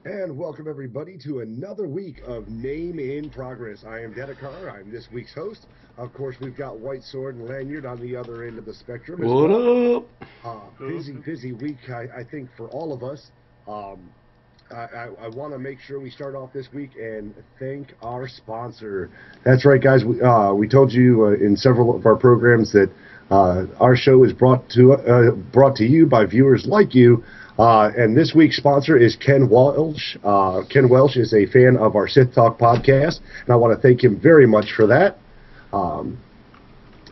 And welcome everybody to another week of Name in Progress. I am Dedekar. I'm this week's host. Of course, we've got Whitesword and Lanyard on the other end of the spectrum as well. Busy week, I think, for all of us. I want to make sure we start off this week and thank our sponsor. That's right, guys. We told you in several of our programs that our show is brought to you by viewers like you. And this week's sponsor is Ken Welsh. Ken Welsh is a fan of our Sith Talk podcast, and I want to thank him very much for that.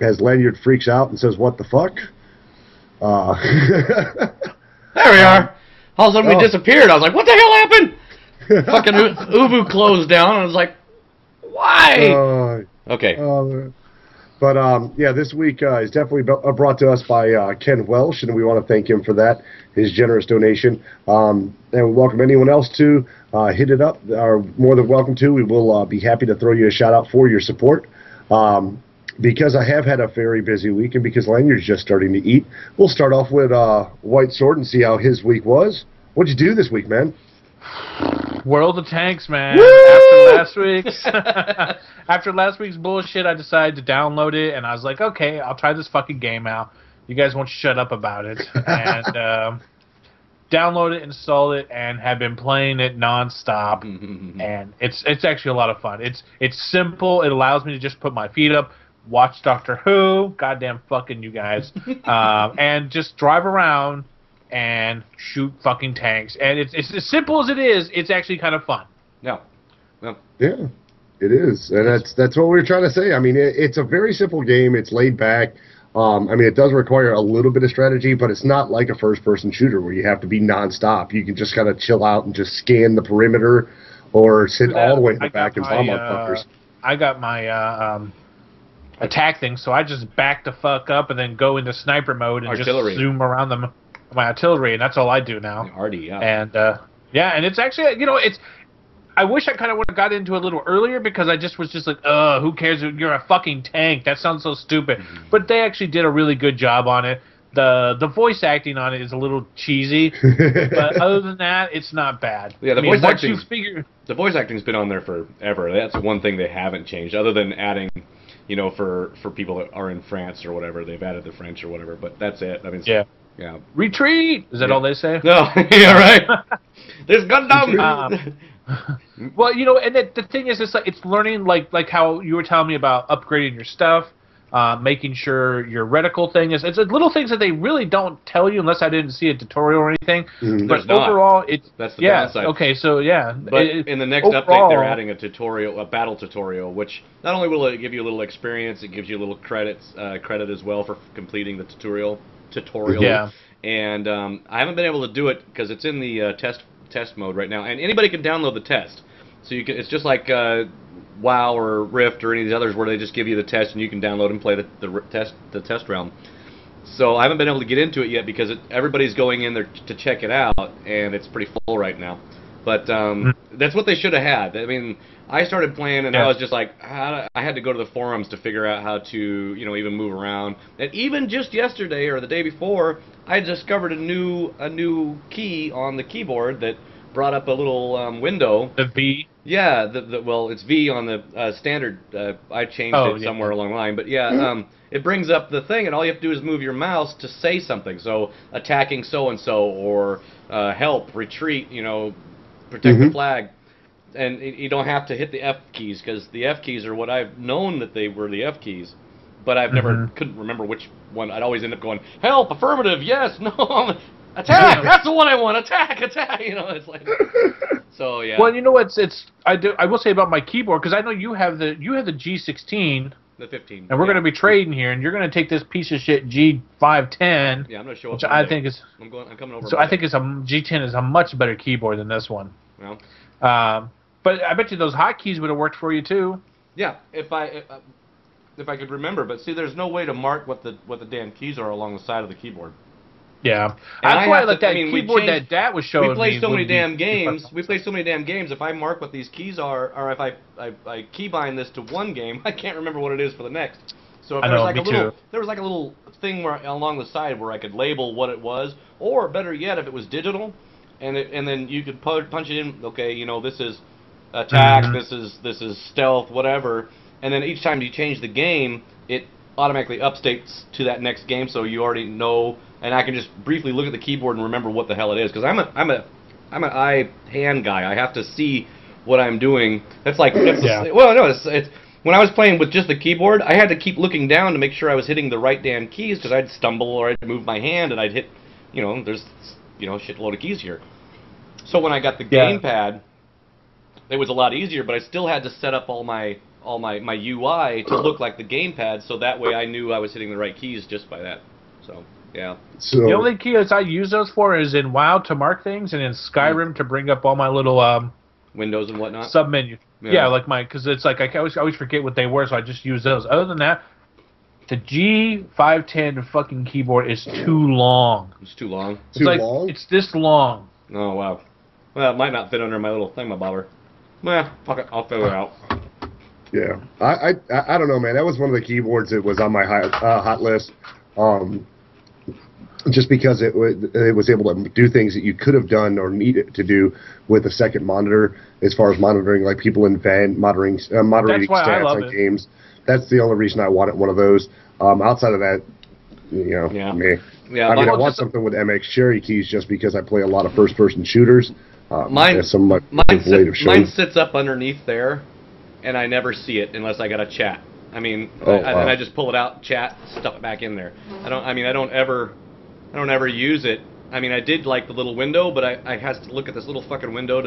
As Lanyard freaks out and says, "What the fuck?" There we are. All of a sudden we disappeared. I was like, "What the hell happened?" Fucking Ubu closed down, and I was like, "Why?" Okay. But, yeah, this week is definitely brought to us by Ken Welsh, and we want to thank him for that, his generous donation. And we welcome anyone else to hit it up, or more than welcome to. We will be happy to throw you a shout-out for your support. Because I have had a very busy week, and because Lanyard's just starting to eat, we'll start off with Whitesword and see how his week was. What'd you do this week, man? World of Tanks, man. Woo! After last week's bullshit, I decided to download it, and I was like, okay, I'll try this fucking game out. You guys won't shut up about it. And download it, install it, and have been playing it nonstop. And it's actually a lot of fun. It's simple. It allows me to just put my feet up, watch Doctor Who, goddamn fucking you guys, and just drive around and shoot fucking tanks. And it's as simple as it is. It's actually kind of fun. Yeah. Well. Yeah, it is. And that's what we were trying to say. I mean, it's a very simple game. It's laid back. I mean, it does require a little bit of strategy, but it's not like a first-person shooter where you have to be nonstop. You can just kind of chill out and just scan the perimeter or sit all the way in the back and bomb motherfuckers. I got my attack thing, so I just back the fuck up and then go into sniper mode and artillery. Just zoom around them. My artillery, and that's all I do now. Arty, yeah. And and it's actually, it's. I wish I kind of would have got into it a little earlier because I just was just like, who cares? You're a fucking tank. That sounds so stupid. But they actually did a really good job on it. The voice acting on it is a little cheesy, but other than that, it's not bad. Yeah, the voice acting's been on there forever. That's one thing they haven't changed, other than adding, for people that are in France or whatever, they've added the French or whatever. But that's it. I mean, yeah. Retreat! Is that all they say? No, yeah, right. There's Gundam! Well, and the thing is, it's learning, like how you were telling me about upgrading your stuff, making sure your reticle thing is... It's little things that they really don't tell you unless I didn't see a tutorial or anything. But overall, it's... That's the downside. Okay, so yeah. But in the next update, they're adding a battle tutorial, which not only will it give you a little experience, it gives you a little credit as well for completing the tutorial. Yeah. And I haven't been able to do it because it's in the test mode right now, and anybody can download the test. So you can. It's just like WoW or Rift or any of these others where they just give you the test and you can download and play the test realm. So I haven't been able to get into it yet because everybody's going in there to check it out, and it's pretty full right now. But that's what they should have had. I mean, I started playing, and I was just like, I had to go to the forums to figure out how to, even move around. And even just yesterday or the day before, I discovered a new key on the keyboard that brought up a little window. The V? Yeah, well, it's V on the standard. I changed it somewhere along the line. But yeah, it brings up the thing, and all you have to do is move your mouse to say something. So, attacking so-and-so, or help, retreat, protect the flag. And you don't have to hit the F keys, because the F keys are what I've known that they were the F keys. But I've couldn't remember which one. I'd always end up going, help, affirmative, yes, no, attack, that's the one I want, attack, it's like, so yeah. Well, I will say about my keyboard, because I know you have the G16. The 15. And we're going to be trading here, and you're going to take this piece of shit G510. Yeah, I'm going to show up. Which I think is. I'm coming over. So I think G10 is a much better keyboard than this one. Well. But I bet you those hotkeys would have worked for you too. Yeah, if if I could remember. But see, there's no way to mark what the damn keys are along the side of the keyboard. Yeah, that's why like that keyboard that Dad was showing me. We play so many damn games. We play so many damn games. If I mark what these keys are, or if I keybind this to one game, I can't remember what it is for the next. So if there was like a little thing where along the side where I could label what it was, or better yet, if it was digital, and then you could punch it in. Okay, you know, this is attack. This is stealth, whatever. And then each time you change the game, it automatically updates to that next game, so you already know. And I can just briefly look at the keyboard and remember what the hell it is, because I'm an eye hand guy. I have to see what I'm doing. That's like well, no, it's when I was playing with just the keyboard, I had to keep looking down to make sure I was hitting the right damn keys, because I'd stumble or I'd move my hand and I'd hit, you know, there's shitload of keys here. So when I got the gamepad, it was a lot easier, but I still had to set up all my UI to look like the gamepad, so that way I knew I was hitting the right keys just by that. So. Yeah. So, the only keys I use those for is in WoW to mark things, and in Skyrim to bring up all my little windows and whatnot. Submenu. Yeah, like because it's like I always forget what they were, so I just use those. Other than that, the G510 fucking keyboard is too long. It's too long. It's long. It's this long. Oh wow. Well, it might not fit under my little thingamabobber. Well, fuck it, I'll figure it out. Yeah, I don't know, man. That was one of the keyboards that was on my hot list. Just because it was able to do things that you could have done or needed to do with a second monitor, as far as monitoring like people in van, moderating stats on games. That's the only reason I wanted one of those. Outside of that, you know, me. Yeah, I mean, I want something with MX cherry keys just because I play a lot of first-person shooters. Mine sits up underneath there, and I never see it unless I got a chat. I mean, and I just pull it out, chat, stuff it back in there. I don't ever use it. I mean, I did like the little window, but I had to look at this little fucking window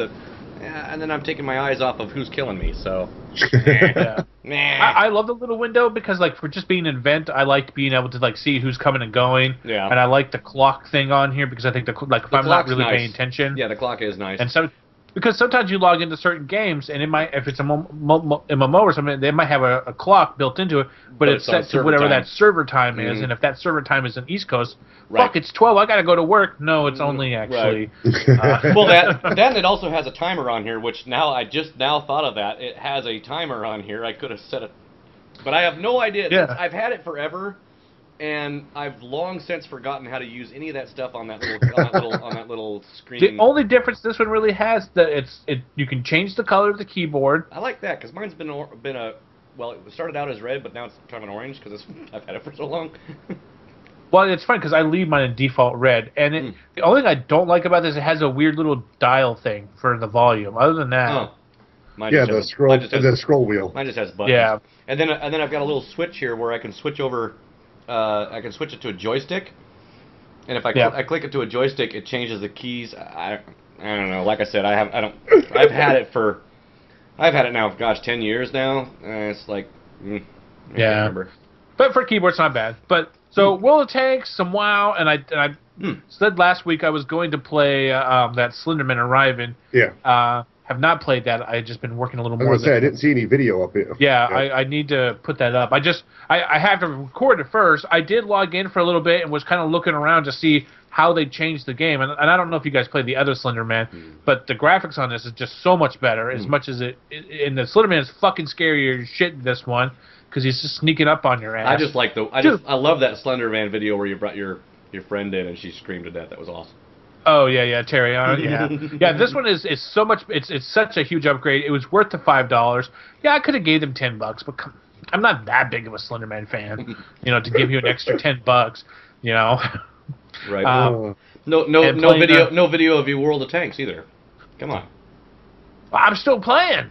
and then I'm taking my eyes off of who's killing me, so. I love the little window because, like, for just being an event, I like being able to, like, see who's coming and going. Yeah. And I like the clock thing on here because I think, if I'm not really paying attention. Yeah, the clock is nice. And so, because sometimes you log into certain games, and if it's a MMO or something, they might have a clock built into it, but it's set to whatever that server time is, and if that server time is in East Coast, fuck, it's 12, I gotta go to work. No, it's only actually... Well, then it also has a timer on here, which I just now thought of that. It has a timer on here. I could have set it, but I have no idea. Yeah. I've had it forever, and I've long since forgotten how to use any of that stuff on that little screen. The only difference this one really has you can change the color of the keyboard. I like that because mine's been well, it started out as red, but now it's kind of an orange because I've had it for so long. Well, it's funny because I leave mine in default red, and the only thing I don't like about this, it has a weird little dial thing for the volume. Other than that, the scroll wheel. Mine just has buttons. Yeah, and then I've got a little switch here where I can switch over. I can switch it to a joystick, and if I click it to a joystick, it changes the keys. I don't know. Like I said, I've had it now. Gosh, 10 years now. It's like, I can't remember. But for keyboard, it's not bad. But so World of Tanks, some WoW, and I said last week I was going to play that Slenderman Arriving. Yeah. Have not played that. I've just been working a little more. I didn't see any video up here. Yeah, I need to put that up. I have to record it first. I did log in for a little bit and was kind of looking around to see how they changed the game. And I don't know if you guys played the other Slenderman, but the graphics on this is just so much better. As much as and the Slenderman is fucking scarier as shit in this one because he's just sneaking up on your ass. I love that Slenderman video where you brought your friend in and she screamed to death. That was awesome. Oh yeah, Terry. Yeah. This one is so much. It's such a huge upgrade. It was worth the $5. Yeah, I could have gave them $10, but I'm not that big of a Slenderman fan. To give you an extra $10. Right. No video of you World of Tanks either. Come on. I'm still playing.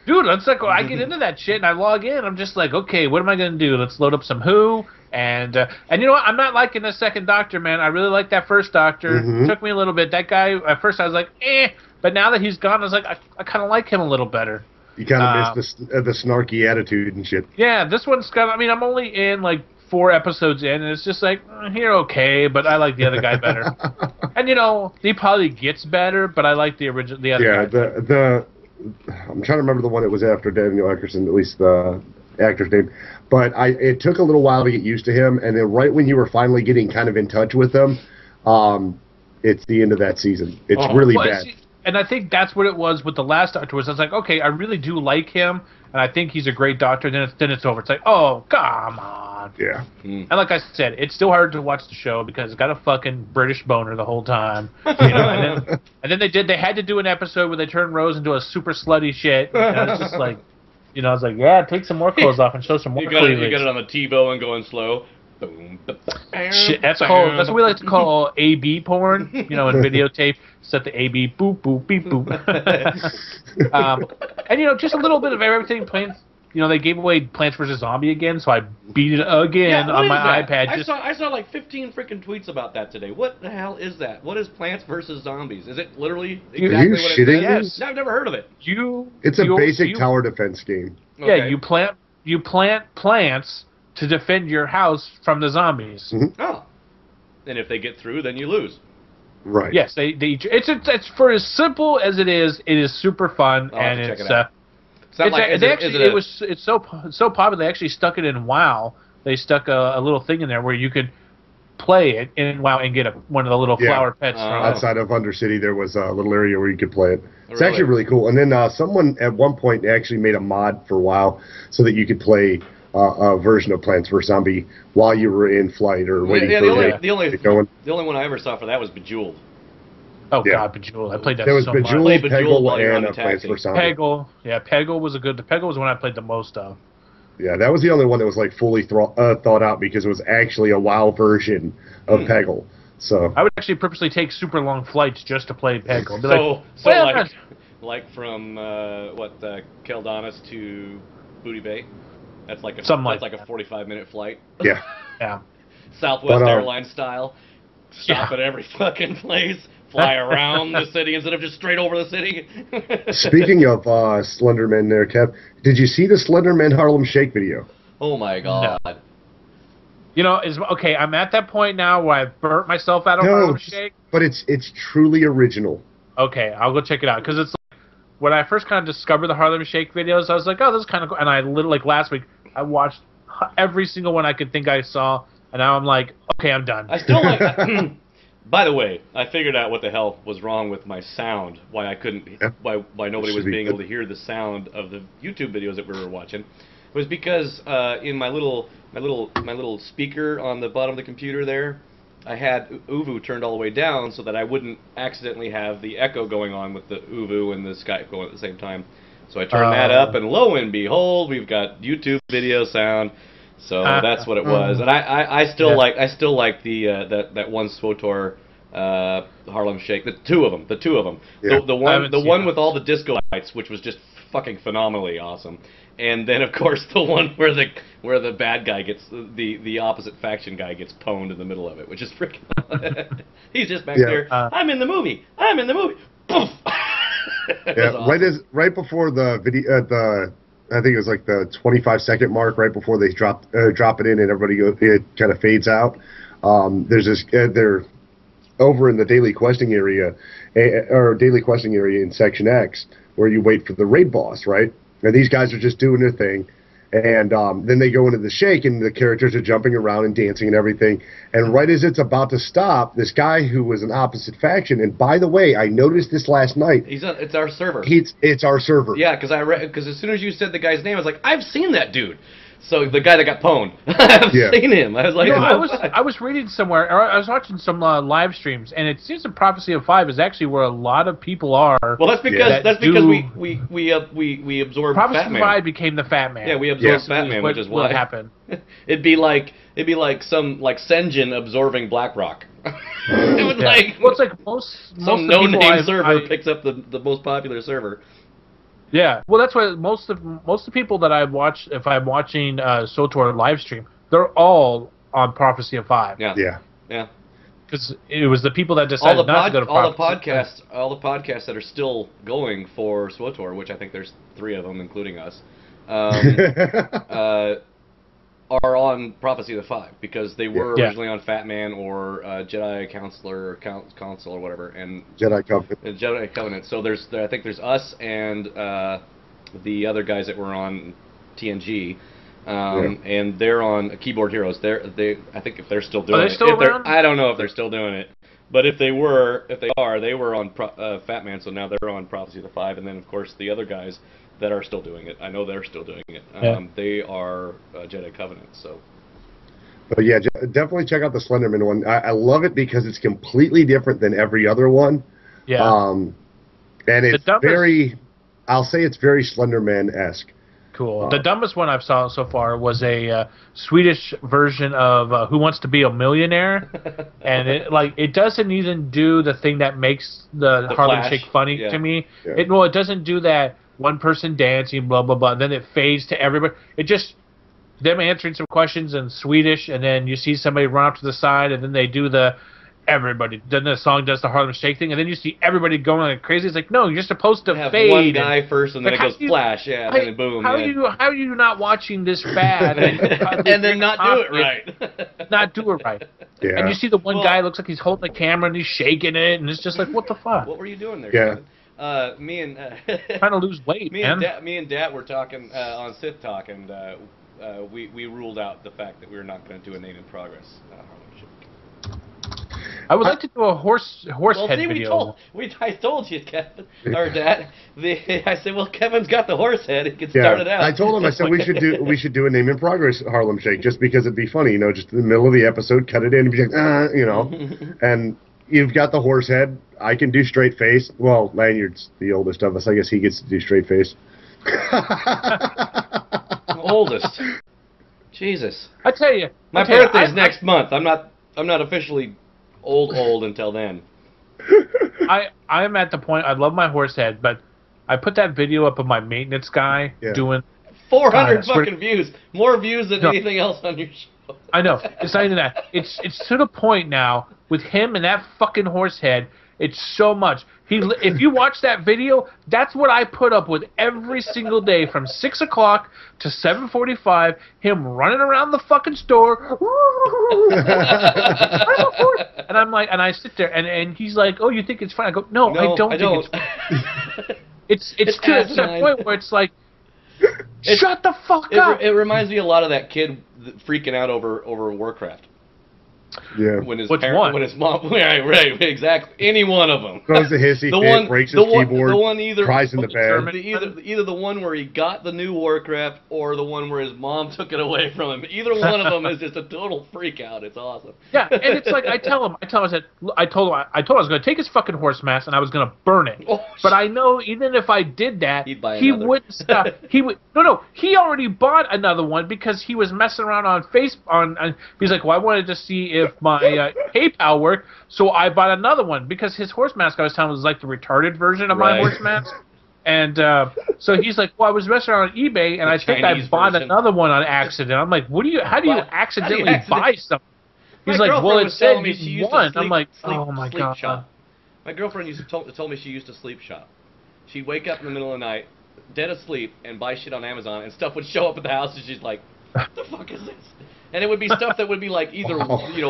Dude, it's like I get into that shit and I log in. I'm just like, okay, what am I gonna do? Let's load up some Who. And you know what? I'm not liking the second Doctor, man. I really like that first Doctor. It took me a little bit. That guy, at first I was like, but now that he's gone, I was like, I kind of like him a little better. You kind of miss the snarky attitude and shit. Yeah, this one's got, I'm only in like 4 episodes in, and it's just like, you're okay, but I like the other guy better. And he probably gets better, but I like the other guy. Yeah, I'm trying to remember the one that was after Daniel Eckerson, at least actor's name. But it took a little while to get used to him, and then right when you were finally getting kind of in touch with him, it's the end of that season. It's really bad. And I think that's what it was with the last Doctor. Was I was like, okay, I really do like him, and I think he's a great Doctor. Then it's over. It's like, oh, come on. Yeah. And like I said, it's still hard to watch the show because it's got a fucking British boner the whole time. You know, and then they had to do an episode where they turned Rose into a super slutty shit. And I was just like, you know, I was like, yeah, take some more clothes off and show some more cleavage. You got it on the TiVo and going slow. Boom. Shit, that's what we like to call AB porn. You know, in videotape, set the AB boop boop beep boop. And you know, just a little bit of everything. Plants. You know, they gave away Plants vs. Zombie again, so I beat it again on my iPad. I saw like 15 freaking tweets about that today. What the hell is that? What is Plants vs. Zombies? Is it literally exactly what it is? Yes. No, I've never heard of it. It's a basic tower defense game. Yeah, okay. You plant plants to defend your house from the zombies. Mm-hmm. Oh, and if they get through, then you lose. Right. Yes, it's for as simple as it is. It is super fun, and it's so popular. They actually stuck it in WoW. They stuck a little thing in there where you could play it in WoW and get one of the little flower pets. Outside of Undercity, there was a little area where you could play it. It's actually really cool. And then someone at one point actually made a mod for WoW so that you could play a version of Plants vs. Zombie while you were in flight or waiting for the only one I ever saw for that was Bejeweled. Oh God, Bejeweled! I played that. There was so Bejeweled, much. Peggle, and Plants vs. Zombie. Peggle was Peggle was the one I played the most of. Yeah, that was the only one that was like fully thought out because it was actually a WoW version of Peggle. So I would actually purposely take super long flights just to play Peggle. Like from Keldanis to Booty Bay. That's like a 45-minute flight. Yeah. Yeah. Southwest Airlines style. Stop at every fucking place. Fly around the city instead of just straight over the city. Speaking of Slenderman there, Kev, did you see the Slenderman Harlem Shake video? Oh my God. No. You know, I'm at that point now where I've burnt myself out of Harlem Shake. But it's truly original. Okay, I'll go check it out. Because it's when I first kind of discovered the Harlem Shake videos, I was like, oh, this is kind of cool. And I literally, like last week, I watched every single one I could think I saw. And now I'm like, okay, I'm done. I still like By the way, I figured out what the hell was wrong with my sound. Why I couldn't, why nobody was being able to hear the sound of the YouTube videos that we were watching. It was because in my little speaker on the bottom of the computer there, I had Uvu turned all the way down so that I wouldn't accidentally have the echo going on with the Uvu and the Skype going at the same time. So I turned that up, and lo and behold, we've got YouTube video sound. So that's what it was, and I still like the that one SWTOR Harlem Shake, the two of them, yeah. the one with all the disco lights, which was just fucking phenomenally awesome, and then of course the one where the bad guy gets the opposite faction guy gets pwned in the middle of it, which is freaking he's just back there. I'm in the movie. Poof. Yeah, awesome. right before the video I think it was like the 25-second mark right before they drop it in and everybody it kind of fades out. There's this they're over in the daily questing area in Section X where you wait for the raid boss, right? And these guys are just doing their thing, and then they go into the shake and the characters are jumping around and dancing and everything. And right as it's about to stop, this guy who was an opposite faction, and by the way, I noticed this last night. It's our server. It's our server. Yeah, because as soon as you said the guy's name, I was like, I've seen that dude. So the guy that got pwned, I've seen him. I was like, I was reading somewhere, or I was watching some live streams, and it seems that Prophecy of 5 is actually where a lot of people are. Well, that's because we absorbed Prophecy Fat Man. of 5 became the Fat Man. Yeah, we absorbed Fat Man, which is what happened. It'd be like some Senjin absorbing BlackRock. It was it's like most some no-name server picks up the most popular server. Yeah, well, that's why most of the people that I watch, if I'm watching SWTOR live stream, they're all on Prophecy of 5. Yeah. Because it was the people that decided not to go to Prophecy. All the podcasts that are still going for SWTOR, which I think there's 3 of them, including us, are on Prophecy of the 5 because they were originally on Fat Man or Jedi Counselor or Council or whatever, and Jedi Covenant. Jedi Covenant. So I think there's us and the other guys that were on TNG, and they're on Keyboard Heroes. I think if they're still doing Are they still around? I don't know if they're still doing it. But if they were on Fat Man, so now they're on Prophecy of the Five, and then of course the other guys that are still doing it. I know they're still doing it. They are Jedi Covenant. So. But yeah, definitely check out the Slenderman one. I love it because it's completely different than every other one. Yeah. And it's I'll say it's very Slenderman-esque. Cool. The dumbest one I've saw so far was a Swedish version of Who Wants to Be a Millionaire, and it doesn't even do the thing that makes the Harlem Flash. Shake funny to me. Yeah. It doesn't do that one person dancing, blah blah blah, and then it fades to everybody. It just them answering some questions in Swedish, and then you see somebody run up to the side, and then they do the everybody. Then the song does the Harlem Shake thing, and then you see everybody going like crazy. It's like, no, you're supposed to have fade. one guy first, and then it goes flash, and then boom. How are you not watching this bad and then not do it right? Not do it right. Yeah. And you see the one guy looks like he's holding the camera and he's shaking it, and it's just like, what the fuck? What were you doing there? Yeah. Kevin? Me and trying to lose weight, me man. and Dat were talking on Sith Talk, and we ruled out the fact that we were not going to do a name in progress. I would like to do a horse head video. I told you, Kevin, or Dad. I said, well, Kevin's got the horse head. He can start it out. I told him. I said we should do a name in progress Harlem Shake just because it'd be funny, just in the middle of the episode, cut it in and be like, and you've got the horse head. I can do straight face. Well, Lanyard's the oldest of us. I guess he gets to do straight face. Oldest. Jesus. I tell you, my birthday's next month. I'm not officially old until then. I'm at the point. I love my horse head, but I put that video up of my maintenance guy doing 400 fucking views, more views than anything else on your show. I know. It's not even that. It's to the point now with him and that fucking horse head. It's so much. If you watch that video, that's what I put up with every single day from 6 o'clock to 7:45. Him running around the fucking store, and I'm like, and I sit there, and he's like, "Oh, you think it's fun?" I go, "No, I don't think it's fun." It's to that point where it's like, shut the fuck up. It reminds me a lot of that kid freaking out over Warcraft. Yeah. When his mom, right, exactly. Any one of them. Throws a hissy fit, breaks his keyboard, cries in the bed. Either the one where he got the new Warcraft or the one where his mom took it away from him. Either one of them is just a total freak out. It's awesome. Yeah, and it's like I told him I was going to take his fucking horse mask and I was going to burn it. Oh, but I know even if I did that, he wouldn't stop. He would he already bought another one because he was messing around on Facebook. He's like, well, I wanted to see if my PayPal worked, so I bought another one because his horse mask I was telling him was like the retarded version of my horse mask. And so he's like, well, I was messing around on eBay and I think I bought another one on accident. I'm like, how do you accidentally buy something? He's like, well, it said you won. I'm like, oh my god. Shop. My girlfriend told me she used to sleep shop. She'd wake up in the middle of the night, dead asleep, and buy shit on Amazon, and stuff would show up at the house, and she's like, what the fuck is this? And it would be stuff that would be like either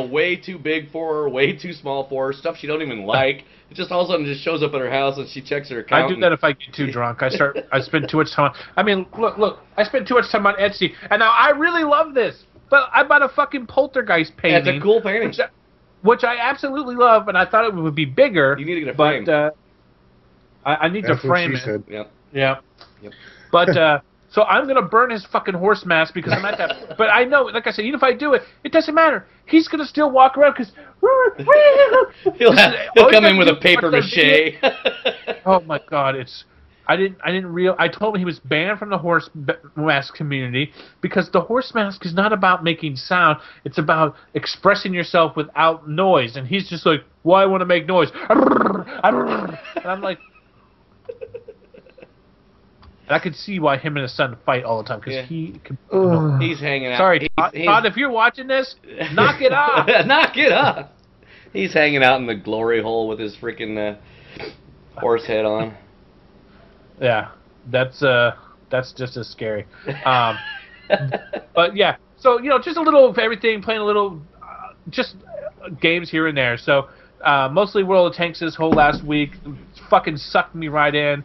way too big for her, way too small for her, stuff she don't even like. It just all of a sudden just shows up at her house and she checks her account. I do that if I get too drunk. I spend too much time. I mean, look. I spend too much time on Etsy, and now I really love this. But I bought a fucking poltergeist painting. That's a cool painting, which I absolutely love, and I thought it would be bigger. You need to get a frame. But I need to frame it. Said. Yep. Yeah. Yep. But. So I'm going to burn his fucking horse mask because I'm at that. But I know, like I said, even if I do it, it doesn't matter. He's going to still walk around because... he'll come in with a paper mache. Oh, my God. I told him he was banned from the horse mask community because the horse mask is not about making sound. It's about expressing yourself without noise. And he's just like, well, I want to make noise. And I'm like... I could see why him and his son fight all the time because he's hanging out. Sorry, Todd, if you're watching this, knock it off. Knock it off. He's hanging out in the glory hole with his freaking horse head on. Yeah, that's just as scary. But yeah, so just a little of everything, playing a little, just games here and there. So mostly World of Tanks this whole last week. Fucking sucked me right in.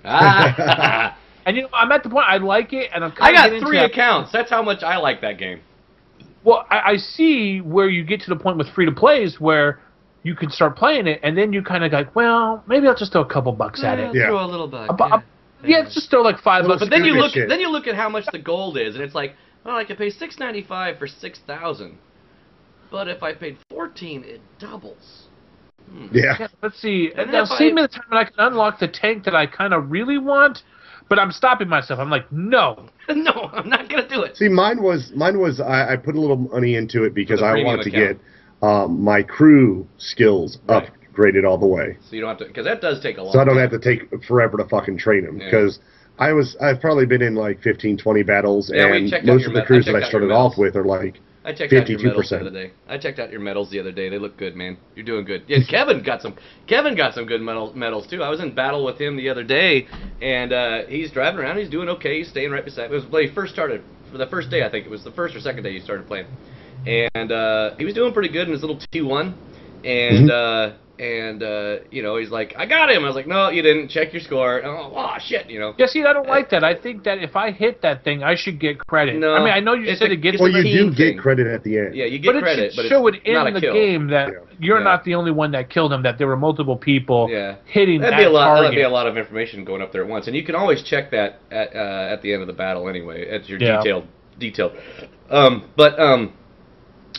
And I'm at the point I like it, and I'm I kind of got 3 accounts. That's how much I like that game. Well, I see where you get to the point with free-to-plays where you can start playing it, and then you kind of like, well, maybe I'll just throw a couple bucks at it. Throw a little buck. Yeah, just throw like $5 bucks. But then you look at how much the gold is, and it's like, well, I could pay $6.95 for 6,000, but if I paid 14, it doubles. Yeah. Let's see. Now, save me the time when I can unlock the tank that I kind of really want, but I'm stopping myself. I'm like, no. No, I'm not going to do it. See, mine was I put a little money into it because I wanted to get my crew skills upgraded all the way. So you don't have to, because that does take a long time. So I don't have to take forever to fucking train them, because I've probably been in like 15, 20 battles, and most of the crews that I started off with are like 52%. I checked out your medals the other day. They look good, man. You're doing good. Yeah, Kevin got some good medals too. I was in battle with him the other day, and he's driving around. He's doing okay. He's staying right beside me. It was when he first started, for the first day, I think. It was the first or second day you started playing. And he was doing pretty good in his little T1. And you know, he's like, I got him. I was like, no, you didn't. Check your score. Oh, shit, you know. Yeah, see, I don't like that. I think that if I hit that thing, I should get credit. No, I mean, I know you said it gets. Well, you do get credit at the end. Yeah, you get credit, but it should show it not in the kill. game that you're not the only one that killed him. That there were multiple people hitting that target. That'd be a target. lot of information going up there at once, and you can always check that at the end of the battle anyway. At your detailed.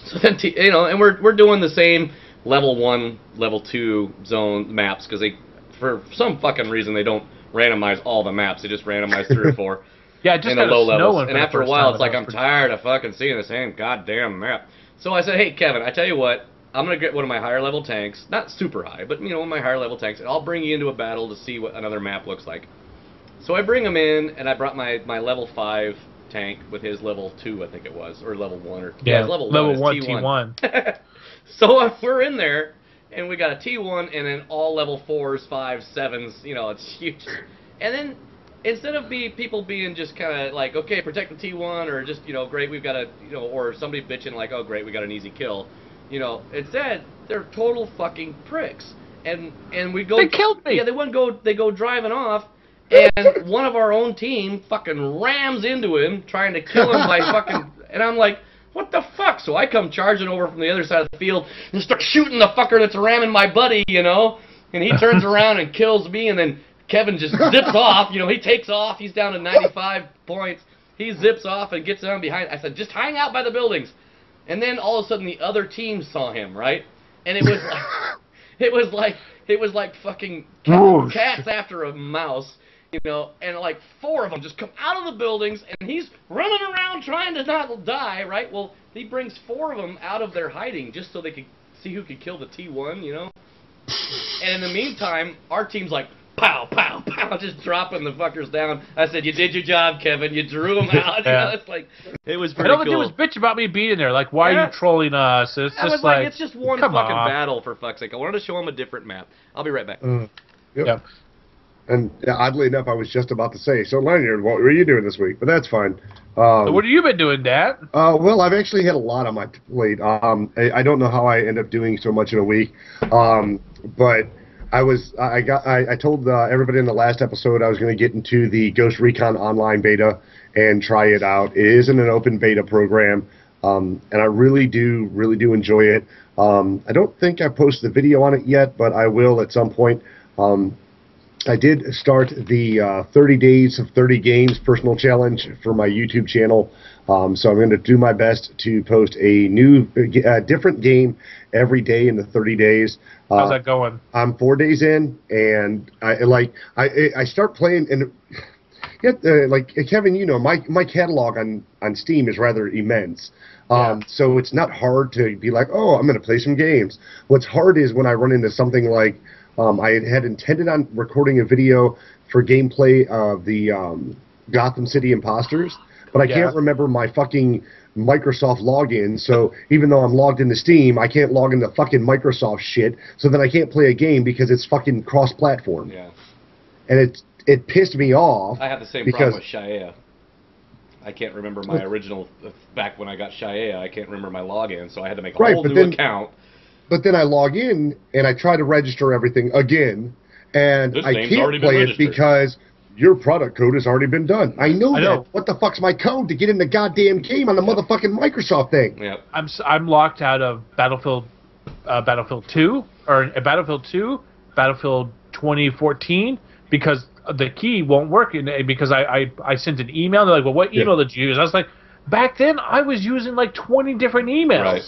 So then you know, and we're doing the same level 1, level 2 zone maps, because they, for some fucking reason, they don't randomize all the maps. They just randomize 3 or 4. Yeah, just in the low levels. And after a while, it's like, I'm pretty tired of fucking seeing the same goddamn map. So I said, hey, Kevin, I tell you what, I'm going to get one of my higher level tanks, not super high, but, you know, one of my higher level tanks, and I'll bring you into a battle to see what another map looks like. So I bring him in, and I brought my level 5 tank with his level 2, I think it was, or level 1. Or, level 1 T1. So we're in there, and we got a T1, and then all level 4s, 5s, 7s, you know, it's huge. And then, instead of people being just kind of like, okay, protect the T1, or just, you know, great, we've got a, you know, or somebody bitching like, oh, great, we got an easy kill, you know, instead, they're total fucking pricks. And we go... They killed me! Yeah, they go driving off, and one of our own team fucking rams into him, trying to kill him by fucking... And I'm like... What the fuck? So I come charging over from the other side of the field and start shooting the fucker that's ramming my buddy, you know? And he turns around and kills me, and then Kevin just zips off. You know, he takes off. He's down to 95 points. He zips off and gets down behind. I said, just hang out by the buildings. And then all of a sudden the other team saw him, right? And it was like, it was like fucking cats after a mouse. You know, and like 4 of them just come out of the buildings, and he's running around trying to not die, right? Well, he brings 4 of them out of their hiding just so they could see who could kill the T1, you know? And in the meantime, our team's like, pow, pow, pow, just dropping the fuckers down. I said, you did your job, Kevin. You drew them out. You know, it's like, it was pretty cool. All they did was bitch about me being there. Like, why are you trolling us? It's just like, it's just one fucking battle, for fuck's sake. I wanted to show him a different map. I'll be right back. Yep. And oddly enough, I was just about to say, so Lanyard, what were you doing this week? But that's fine. So what have you been doing, Dad? Well, I've actually had a lot on my plate. I don't know how I end up doing so much in a week. But I told everybody in the last episode I was going to get into the Ghost Recon Online beta and try it out. It isn't an open beta program, and I really do enjoy it. I don't think I posted a video on it yet, but I will at some point. I did start the 30 Days of 30 Games personal challenge for my YouTube channel, so I'm going to do my best to post a new, different game every day in the 30 days. How's that going? I'm 4 days in, and I start playing, and like Kevin, you know, my catalog on Steam is rather immense. So it's not hard to be like, oh, I'm going to play some games. What's hard is when I run into something like, I had intended on recording a video for gameplay of the Gotham City Imposters, but I can't remember my fucking Microsoft login, so even though I'm logged into Steam, I can't log into fucking Microsoft shit, so then I can't play a game because it's fucking cross-platform. Yeah. And it pissed me off. I have the same problem with Shia. I can't remember my original, back when I got Shia, I can't remember my login, so I had to make a whole new account. But then I log in, and I try to register everything again, and I can't play it because your product code has already been done. I know that. What the fuck's my code to get in the goddamn game on the motherfucking Microsoft thing? Yep. I'm locked out of Battlefield 2 or Battlefield 2, Battlefield 2014 because the key won't work because I sent an email. They're like, well, what email did you use? I was like, back then I was using like 20 different emails. Right.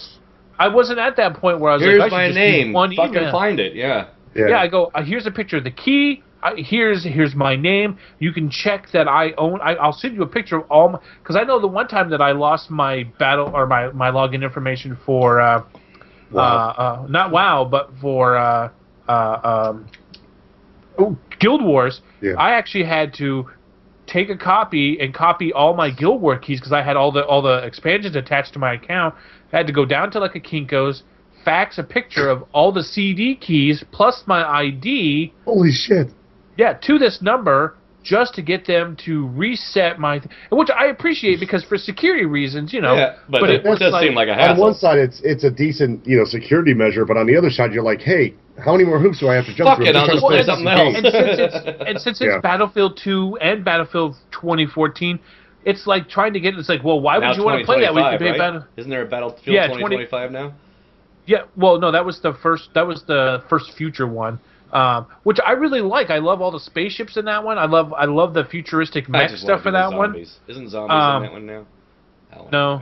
I wasn't at that point where I was here's like, I should my name. Use one fucking email. Find it. Yeah. I go, here's a picture of the key. Here's my name. You can check that I own. I'll send you a picture of all my, because I know the one time that I lost my my login information for not WoW, but for Guild Wars. Yeah. I actually had to take a copy and copy all my Guild War keys because I had all the expansions attached to my account. I had to go down to like a Kinko's, fax a picture of all the CD keys plus my ID. Holy shit. Yeah, to this number just to get them to reset my... which I appreciate because for security reasons, you know... Yeah, but it does seem like a hassle. On one side, it's a decent, security measure, but on the other side, you're like, hey, how many more hoops do I have to jump through? Fuck it, I'll just play something else. And since it's Battlefield 2 and Battlefield 2014, it's like trying to get... It's like, well, why would you want to play that? Right? Isn't there a Battlefield 2025 now? Yeah, well, no, that was the first future one. Which I really like. I love all the spaceships in that one. I love the futuristic mech stuff for that one. Isn't zombies in that one now? No,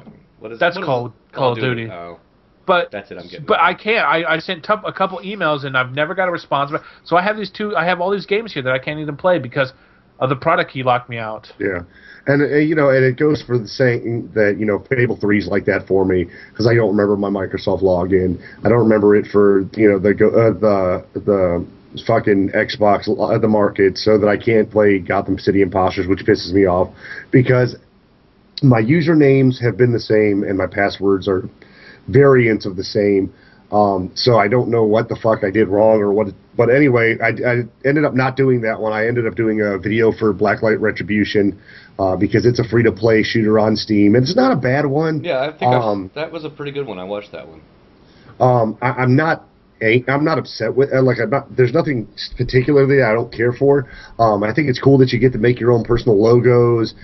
that's Call of Duty. Oh, but that's it. I'm getting. But I can't. I sent a couple emails and I've never got a response. So I have I have all these games here that I can't even play because of the product key locked me out. Yeah. And and it goes for the saying that Fable 3's like that for me because I don't remember my Microsoft login. I don't remember it for the fucking Xbox at the market, so that I can't play Gotham City Imposters, which pisses me off because my usernames have been the same and my passwords are variants of the same. So I don't know what the fuck I did wrong or what. But anyway, I ended up not doing that one. I ended up doing a video for Blacklight Retribution because it's a free-to-play shooter on Steam, and it's not a bad one. Yeah, I think that was a pretty good one. I watched that one. I'm not upset with there's nothing particularly I don't care for. I think it's cool that you get to make your own personal logos.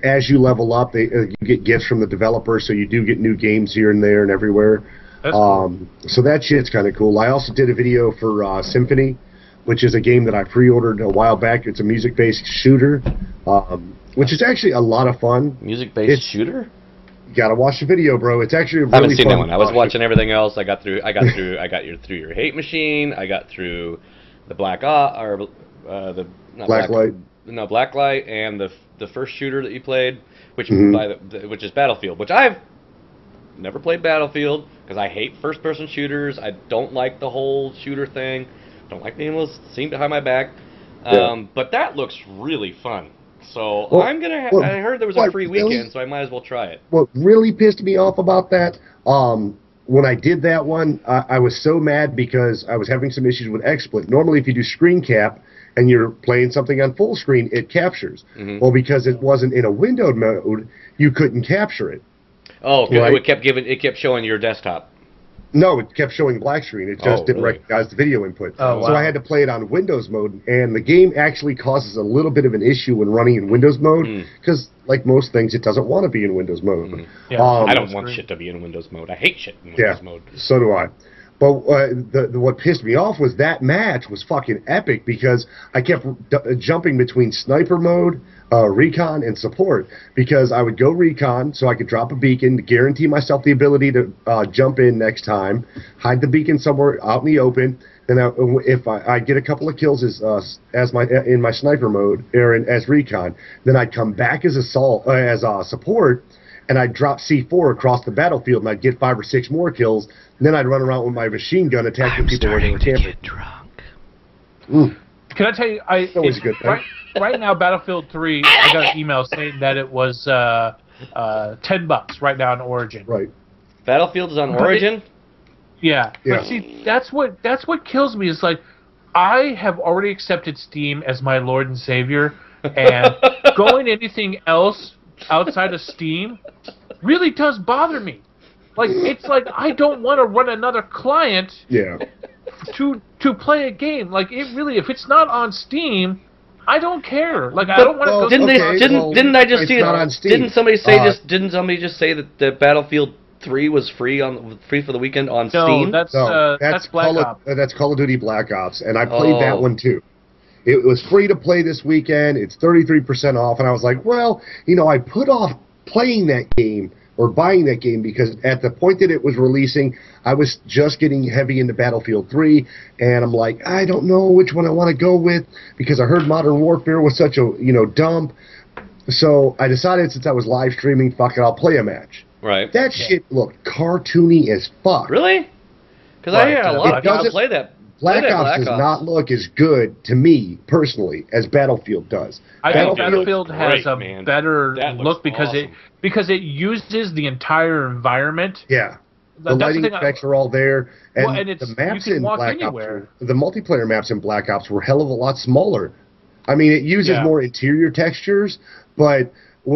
As you level up, you get gifts from the developer, so you do get new games here and there and everywhere. So that shit's kind of cool. I also did a video for Symphony, which is a game that I pre-ordered a while back. It's a music-based shooter, which is actually a lot of fun. Music-based shooter? You gotta watch the video, bro. It's actually really I haven't seen fun that one. I was watching everything else. I got through your Hate Machine. I got through the Blacklight, and the first shooter that you played, which which is Battlefield, which I've never played Battlefield because I hate first-person shooters. I don't like the whole shooter thing. Don't like being able to see behind my back. But that looks really fun. So I'm gonna. I heard there was a free weekend, so I might as well try it. What really pissed me off about that, when I did that one, I was so mad because I was having some issues with XSplit. Normally, if you do screen cap and you're playing something on full screen, it captures. Mm-hmm. Well, because it wasn't in a windowed mode, you couldn't capture it. Oh, right? It kept showing your desktop. No, it kept showing black screen. It just didn't recognize the video input. Oh, wow. So I had to play it on Windows mode, and the game actually causes a little bit of an issue when running in Windows mode, because, like most things, it doesn't want to be in Windows mode. Mm. Yeah, I don't want shit to be in Windows mode. I hate shit in Windows mode. So do I. But what pissed me off was that match was fucking epic because I kept jumping between sniper mode, recon, and support because I would go recon so I could drop a beacon to guarantee myself the ability to jump in next time, hide the beacon somewhere out in the open. Then if I get a couple of kills in my sniper mode or as recon, then I'd come back as support. And I'd drop C4 across the battlefield, and I'd get 5 or 6 more kills. And then I'd run around with my machine gun attacking people when they were camping. Can I tell you? It's always a good thing. Right now, Battlefield 3, I got an email saying that it was $10 right now on Origin. Right. Battlefield is on Origin? Yeah. But see, that's what kills me. Is like, I have already accepted Steam as my Lord and Savior, and going anything else outside of Steam really does bother me. Like, it's like I don't want to run another client to play a game. Like, it really, if it's not on Steam, I don't care. Like, I don't want to go. Didn't I just see it? Didn't somebody say Didn't somebody just say that Battlefield 3 was free for the weekend on Steam? That's Black Ops. That's Call of Duty Black Ops, and I played that one too. It was free to play this weekend. It's 33% off, and I was like, well, I put off playing that game or buying that game because at the point that it was releasing, I was just getting heavy into Battlefield 3, and I'm like, I don't know which one I want to go with because I heard Modern Warfare was such a dump. So I decided since I was live streaming, fuck it, I'll play a match. Right. That shit looked cartoony as fuck. Really? Because I hear a lot of people play that. Black Ops does not look as good to me personally as Battlefield does. I think Battlefield has a better look because it uses the entire environment. Yeah. The lighting effects are all there, and the maps in Black Ops, the multiplayer maps in Black Ops were hell of a lot smaller. I mean, it uses more interior textures, but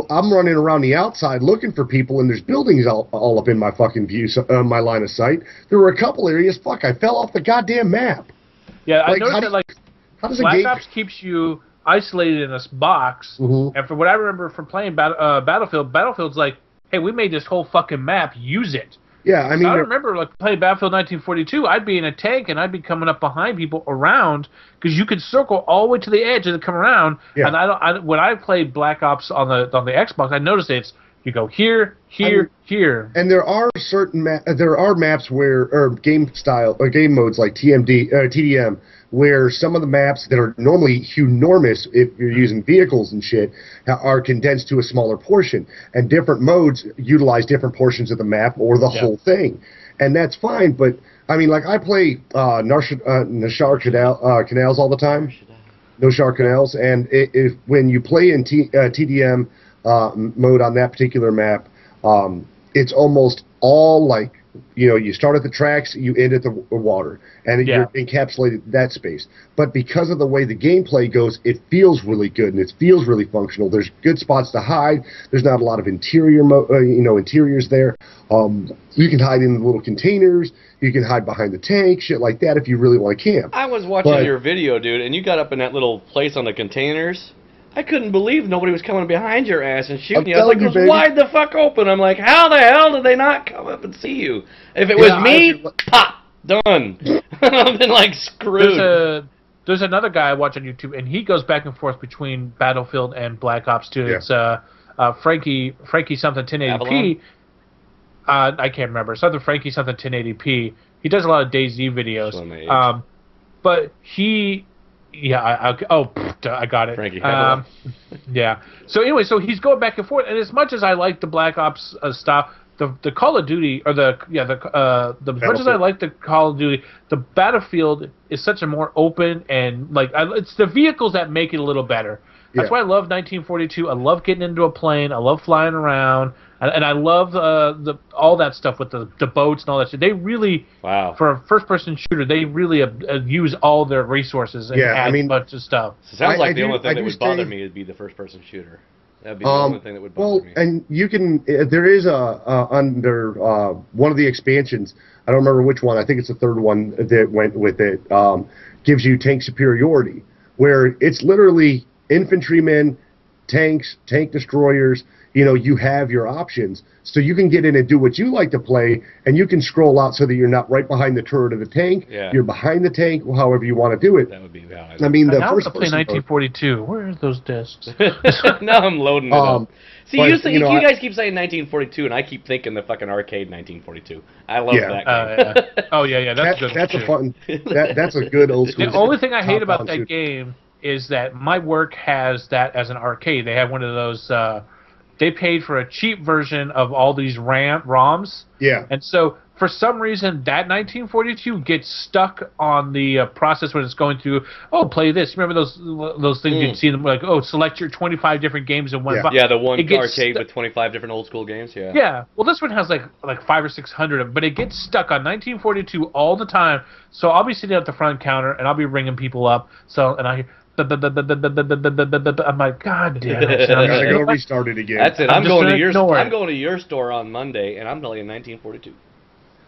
I'm running around the outside looking for people, and there's buildings all up in my fucking view, my line of sight. There were a couple areas, I fell off the goddamn map. Yeah, I noticed that, Black Ops keeps you isolated in this box, and from what I remember from playing Battlefield's like, hey, we made this whole fucking map, use it. Yeah, I mean, I remember playing Battlefield 1942. I'd be in a tank and I'd be coming up behind people around because you could circle all the way to the edge and then come around. Yeah. And when I played Black Ops on the Xbox, I noticed you go here, here. And there are certain maps or game modes like TDM where some of the maps that are normally enormous if you're using vehicles and shit are condensed to a smaller portion, and different modes utilize different portions of the map or the whole thing, and that's fine. But I mean, I play NASCAR canals all the time, NASCAR canals, and when you play in TDM mode on that particular map, it's almost all you start at the tracks, you end at the water, and you're encapsulated that space. But because of the way the gameplay goes, it feels really good and it feels really functional. There's good spots to hide. There's not a lot of interiors there. You can hide in the little containers. You can hide behind the tank, shit like that, if you really want to camp. I was watching your video, dude, and you got up in that little place on the containers. I couldn't believe nobody was coming behind your ass and shooting you. I was like, it was wide the fuck open. I'm like, how the hell did they not come up and see you? If it was me, pop, done. I've been screwed. There's another guy I watch on YouTube, and he goes back and forth between Battlefield and Black Ops 2. Yeah. It's Frankie something 1080p. I can't remember. Something Frankie something 1080p. He does a lot of DayZ videos. But he... Yeah, I got it. Frankie. Yeah. So anyway, he's going back and forth, and as much as I like the Black Ops stuff, the Call of Duty or as much as I like the Call of Duty, the Battlefield is such a more open and it's the vehicles that make it a little better. That's why I love 1942. I love getting into a plane. I love flying around, and I love all that stuff with the boats and all that shit. They really, for a first-person shooter, they really use all their resources and add a bunch of stuff. So it sounds like the only thing that would bother me would be the first-person shooter. That'd be the only thing that would bother me. And you can. There is under one of the expansions. I don't remember which one. I think it's the third one that went with it. Gives you tank superiority, where it's literally infantrymen, tanks, tank destroyers. You have your options, so you can get in and do what you like to play, and you can scroll out so that you're not right behind the turret of the tank. Yeah. You're behind the tank, however you want to do it. That would be valid. I mean, the now first to play 1942. Where are those discs? Now I'm loading it up. See, you guys keep saying 1942, and I keep thinking the fucking arcade 1942. I love that game. Oh yeah, that's a fun. That's a good old school. The only thing I hate about that game is that my work has that as an arcade. They have one of those. They paid for a cheap version of all these ROMs. Yeah. And so, for some reason, that 1942 gets stuck on the process when it's going through, play this. Remember those things you'd see them select your 25 different games in one box. Yeah, the one arcade with 25 different old school games, yeah. Yeah. Well, this one has like 500 or 600 of them, but it gets stuck on 1942 all the time. So I'll be sitting at the front counter, and I'll be ringing people up. And I hear... I'm like, God damn it! I'm gonna go restart it again. That's it. I'm going to your store on Monday, and I'm playing 1942.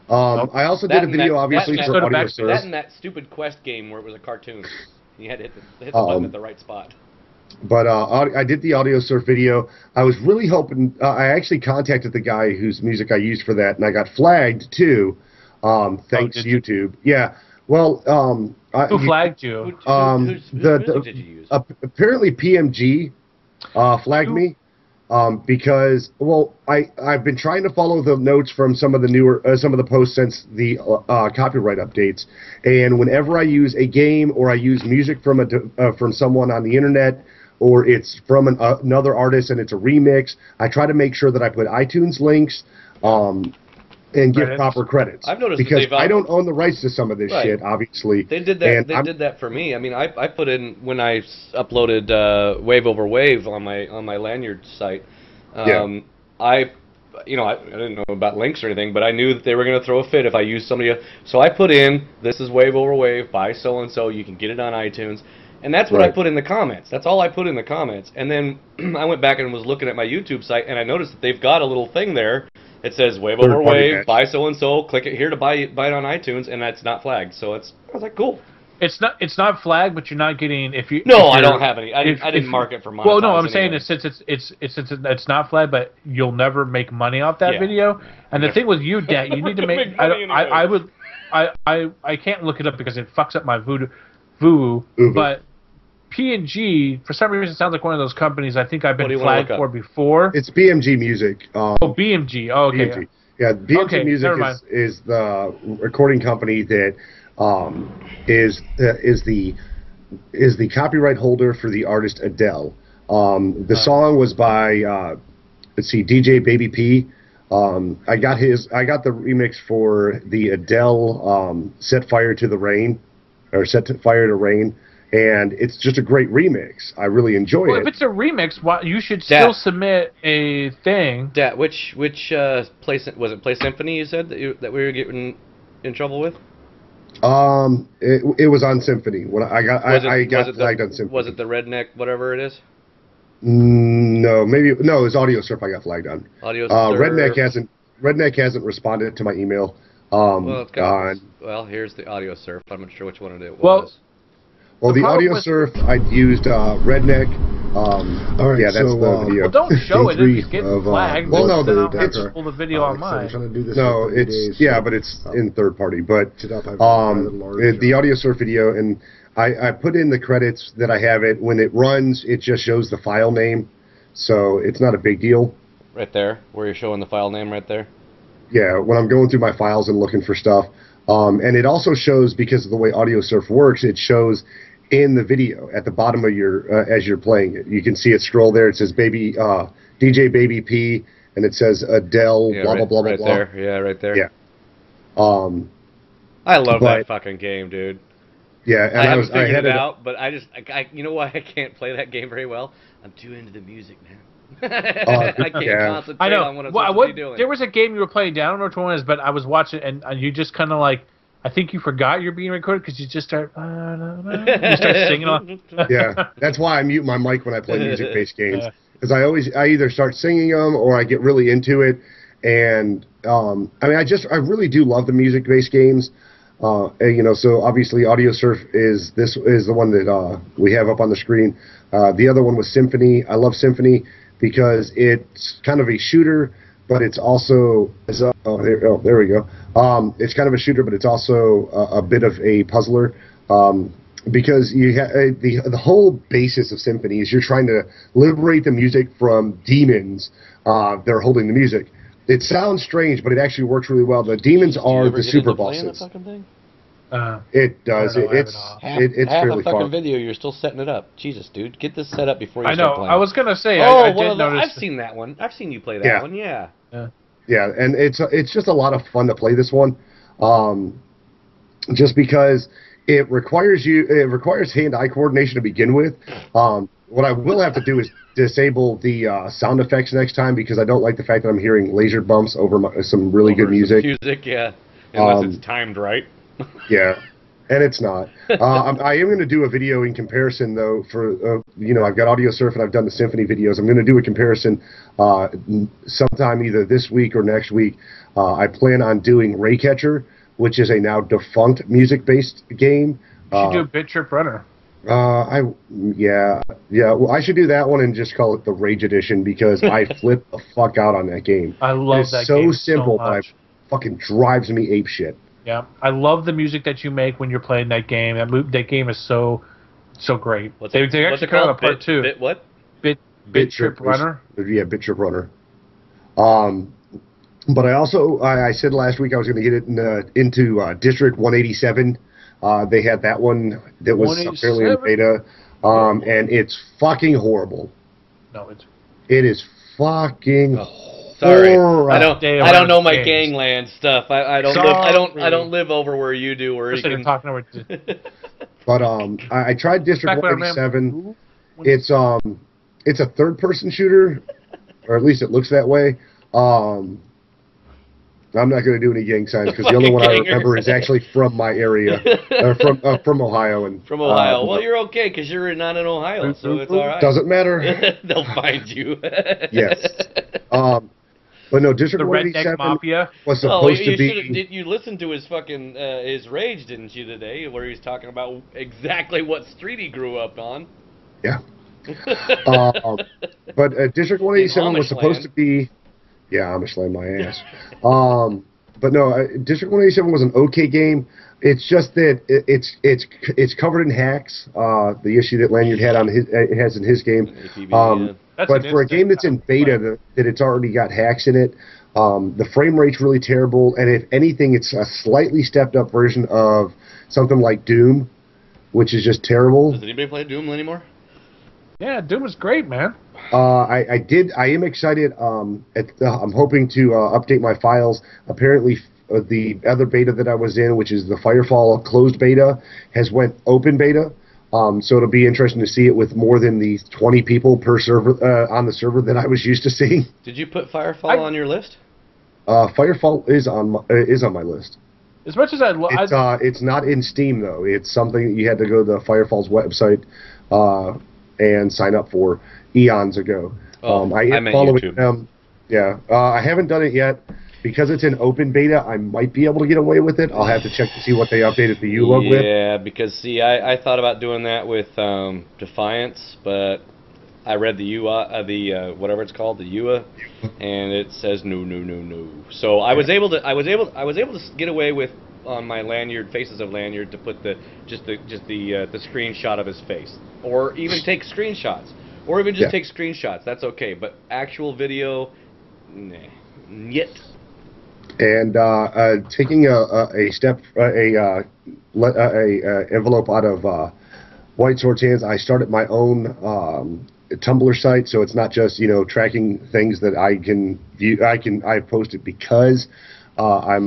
I also did a video, obviously, for audio service. That and that stupid Quest game where it was a cartoon. You had to hit the button at the right spot. But I did the audio surf video. I was really hoping. I actually contacted the guy whose music I used for that, and I got flagged too. Thanks YouTube. Yeah. Well, who flagged you? Whose music did you use? Apparently PMG flagged me because I've been trying to follow the notes from some of the posts since the copyright updates, and whenever I use a game or I use music from someone on the internet, or it's from another artist and it's a remix, I try to make sure that I put iTunes links and give proper credits. I've noticed because I don't own the rights to some of this shit, obviously. They did that. They did that for me. I mean, I put in when I uploaded Wave Over Wave on my lanyard site. I didn't know about links or anything, but I knew that they were going to throw a fit if I used somebody else. So I put in, this is Wave Over Wave by so and so. You can get it on iTunes. And that's what I put in the comments. That's all I put in the comments. And then I went back and was looking at my YouTube site, and I noticed that they've got a little thing there. It says Wave Over Wave by so and so. Click it here to buy it on iTunes, and that's not flagged. So I was like, cool. It's not flagged, but you're not getting if you. No, I don't have any. I didn't mark it for monetizing. Well, no, I'm saying is since it's not flagged, but you'll never make money off that video. And the thing with you, Dat, you need to make. I can't look it up because it fucks up my Vuvu, but. P&G, for some reason, sounds like one of those companies I think I've been flagged for before. It's BMG Music. BMG. Oh, okay. BMG. Yeah, BMG Music is the recording company that is the copyright holder for the artist Adele. The song was by DJ Baby P. I got the remix for the Adele Set Fire to Rain. And it's just a great remix. I really enjoy it. Well, if it's a remix, you should still submit a thing. Which Play Symphony you said that we were getting in trouble with? It was on Symphony. When I got flagged on Symphony. Was it the Redneck whatever it is? No, it was Audio Surf I got flagged on. Audio Surf. Redneck hasn't responded to my email. Well, here's the Audio Surf. I'm not sure which one it was. Well, the Audio Surf, I used Redneck. All right, yeah, that's the video. Well, don't show it. It's getting flagged. Well, no, it's pull the video on mine. No, but it's in third party. But the Audio Surf video, and I put in the credits that I have it. When it runs, it just shows the file name, so it's not a big deal. Right there, where you're showing the file name right there? Yeah, when I'm going through my files and looking for stuff. And it also shows, because of the way Audio Surf works, it shows in the video at the bottom of your as you're playing it. You can see it scroll there. It says DJ Baby P, and it says Adele, blah, blah, blah, blah, blah. There. Yeah, right there. Yeah. I love that fucking game, dude. Yeah, and I haven't figured it out, but you know why I can't play that game very well? I'm too into the music now. I can't concentrate on what I'm supposed to be doing. There was a game you were playing, I don't know which one it is, but I was watching, and you just kind of like, I think you forgot you're being recorded because you just start singing on. Yeah, that's why I mute my mic when I play music-based games, because I either start singing them or I get really into it, and I really do love the music-based games. So obviously Audio Surf is the one that we have up on the screen. The other one was Symphony. I love Symphony because it's kind of a shooter, but it's also there we go. It's kind of a shooter, but it's also a bit of a puzzler, because you the whole basis of Symphony is you're trying to liberate the music from demons that are holding the music. It sounds strange, but it actually works really well. The demons are the super bosses. It does. It's half fairly the fucking fun. video. You're still setting it up. Jesus, dude, get this set up before you I know. start playing. I was gonna say. Oh, I did notice. I've seen that one. I've seen you play that one. Yeah. Yeah, and it's just a lot of fun to play this one, just because it requires hand-eye coordination to begin with. What I will have to do is disable the sound effects next time, because I don't like the fact that I'm hearing laser bumps over some really good music. Yeah, unless it's timed right. Yeah, and it's not. I am going to do a video in comparison, though, for, I've got Audio Surf and I've done the Symphony videos. I'm going to do a comparison sometime either this week or next week. I plan on doing Raycatcher, which is a now defunct music-based game. You should do a Bit Trip Runner. Well, I should do that one and just call it the Rage Edition because I flip the fuck out on that game. I love that so game simple, so but much. it fucking drives me ape shit. Yeah, I love the music that you make when you're playing that game. That game is so great. They actually put out a part 2. Bit what? Bit Trip Runner. Yeah, Bit Trip Runner. But I said last week I was going to get it into District 187. They had that one that was apparently in beta, and it's fucking horrible. No, it is fucking. Sorry, horrible. I don't know my gangland stuff. I don't live over where you do. Where you can talking over. But I tried District 187. It's a third-person shooter, or at least it looks that way. I'm not going to do any gang signs because the only one I remember is actually from my area, from Ohio. From Ohio. Well, you're okay because you're not in Ohio, so it's all right. Doesn't matter. They'll find you. Yes. But no, District 187 Mafia was supposed to be. You listened to his fucking his rage, didn't you, today? Where he's talking about exactly what street he grew up on. Yeah. But District 187 was supposed to be. Yeah, Amish land my ass. But no, District 187 was an okay game. It's just that it's covered in hacks. The issue that Lanyard had has in his game. But for a game that's in beta, that it's already got hacks in it, the frame rate's really terrible. And if anything, it's a slightly stepped up version of something like Doom, which is just terrible. Does anybody play Doom anymore? Yeah, Doom is great, man. I am excited. I'm hoping to update my files. Apparently, the other beta that I was in, which is the Firefall closed beta, has went open beta. So it'll be interesting to see it with more than the 20 people per server on the server that I was used to seeing. Did you put Firefall on your list? Firefall is on my list. As much as it's not in Steam though. It's something that you had to go to the Firefall's website and sign up for eons ago. I am following YouTube. Them. Yeah, I haven't done it yet. Because it's in open beta, I might be able to get away with it. I'll have to check to see what they updated the ULUG with. Yeah, because, see, I thought about doing that with Defiance, but I read the whatever it's called, the UA, and it says no. So I was able to get away with on my lanyard, Faces of Lanyard, to put the screenshot of his face, or even take screenshots, or even just take screenshots. That's okay, but actual video, nah, yet. And taking a envelope out of Whitesword's hands, I started my own Tumblr site, so it's not just tracking things that I can view. I posted because I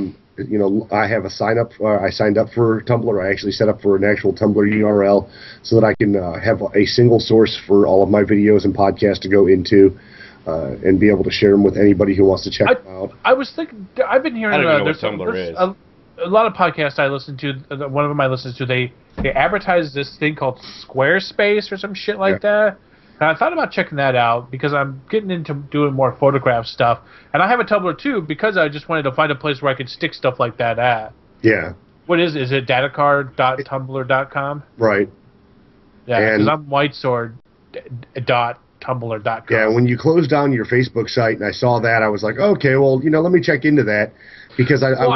have a sign up. I signed up for Tumblr. I actually set up for an actual Tumblr URL so that I can have a single source for all of my videos and podcasts to go into. And be able to share them with anybody who wants to check them out. I was thinking, I've been hearing there's a lot of podcasts I listen to. One of them I listen to, they advertise this thing called Squarespace or some shit like that. And I thought about checking that out because I'm getting into doing more photograph stuff. And I have a Tumblr too because I just wanted to find a place where I could stick stuff like that at. Yeah. What is it? Is it datacard.tumblr.com? Right. Yeah, because I'm whitesword.tumblr.com. Yeah, when you closed down your Facebook site and I saw that, I was like, okay, well, let me check into that because I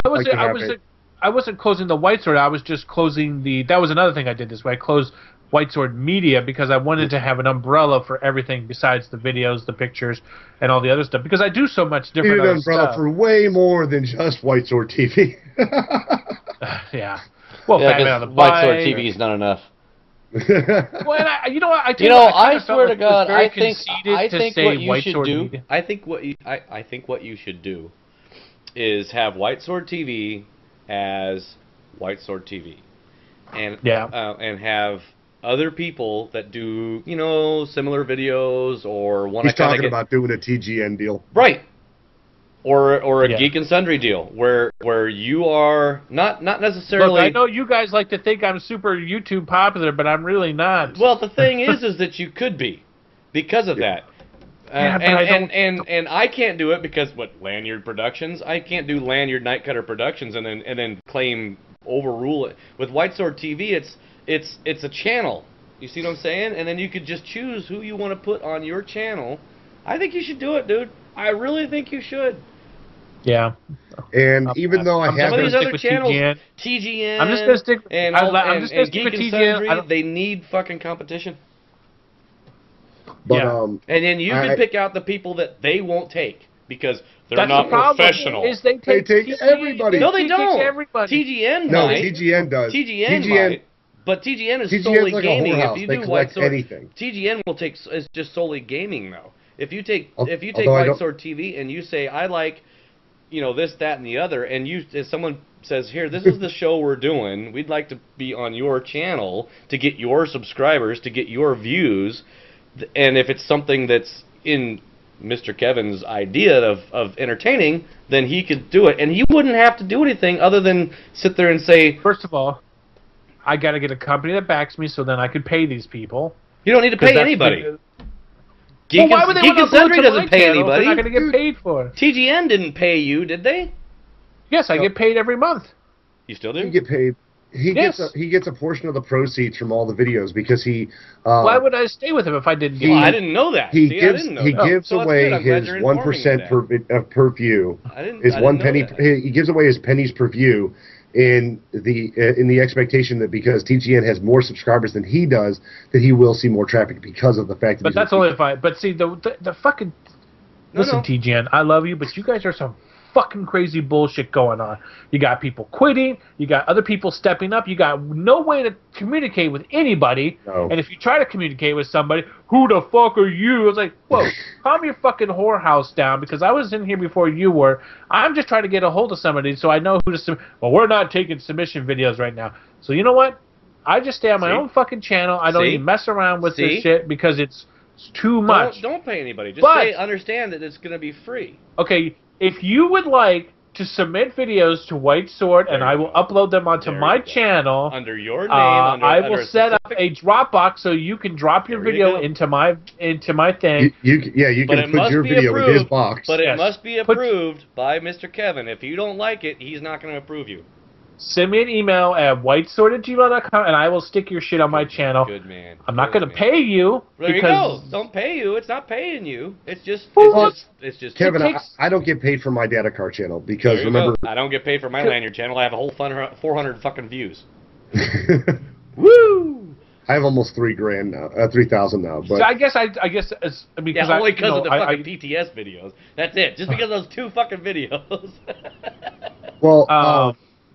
wasn't closing the Whitesword. I was just closing that was another thing I did this way. I closed Whitesword Media because I wanted to have an umbrella for everything besides the videos, the pictures, and all the other stuff because I do so much different stuff. You need an umbrella for way more than just Whitesword TV. Yeah. Well, Batman on the Bike. Whitesword TV is not enough. Well, I swear to God, I think what you should do. I think what you should do is have Whitesword TV as Whitesword TV, and and have other people that do similar videos or want to. He's talking about doing a TGN deal, right? Or a Geek and Sundry deal, where you are not necessarily. Look, I know you guys like to think I'm super YouTube popular, but I'm really not. Well, the thing is that you could be, because of that. And I can't do it because Lanyard Productions. I can't do Lanyard Night Cutter Productions and then claim overrule it. With Whitesword TV, it's a channel. You see what I'm saying? And then you could just choose who you want to put on your channel. I think you should do it, dude. I really think you should. Yeah. And even though I have some of these other with channels, TGN, I'm just gonna stick. And Geek with and TGN. They need fucking competition. But and then you can pick out the people that they won't take because they're not professional. Is they take everybody. No, they don't. Everybody. TGN no, might. TGN does. TGN might. But TGN is solely like gaming. If you do Whitesword, anything. TGN will take is just solely gaming though. If you take Whitesword TV and you say I like, this, that, and the other, and if someone says here, this is the show we're doing, we'd like to be on your channel to get your subscribers, to get your views, and if it's something that's in Mr. Kevin's idea of entertaining, then he could do it, and he wouldn't have to do anything other than sit there and say, first of all, I got to get a company that backs me so then I could pay these people. You don't need to pay anybody. Geek and Sundry doesn't pay anybody. They're not going to get paid for it. TGN didn't pay you, did they? Yes, I get paid every month. You still do? You get paid. He gets a portion of the proceeds from all the videos because he. Why would I stay with him if I didn't get? I didn't know that. He gives away his 1% per view. His 1 penny. He gives away his pennies per view, in the expectation that because TGN has more subscribers than he does, that he will see more traffic because of the fact that. But that's only if I. But see the fucking. Listen, TGN, I love you, but you guys are some fucking crazy bullshit going on. You got people quitting. You got other people stepping up. You got no way to communicate with anybody. No. And if you try to communicate with somebody, who the fuck are you? It's like, whoa, calm your fucking whorehouse down because I was in here before you were. I'm just trying to get a hold of somebody so I know who to submit. Well, we're not taking submission videos right now. So you know what? I just stay on my own fucking channel. I don't even mess around with this shit because it's too much. Don't pay anybody. Just understand that it's going to be free. Okay. If you would like to submit videos to Whitesword and I will upload them onto my channel under your name, I will set up a Dropbox so you can drop your video into my thing. You can put your video in his box. But it must be approved by Mr. Kevin. If you don't like it, he's not going to approve you. Send me an email at whitesword@gmail.com and I will stick your shit on my channel. Good man. I'm not going to pay you. There you go. Don't pay you. It's not paying you. It's just Kevin, I don't get paid for my data card channel because remember I don't get paid for my lanyard channel. I have a whole 400 fucking views. Woo! I have almost 3,000 now. But so I guess it's because only because of the fucking PTS videos. That's it. Just because of those 2 fucking videos. Well,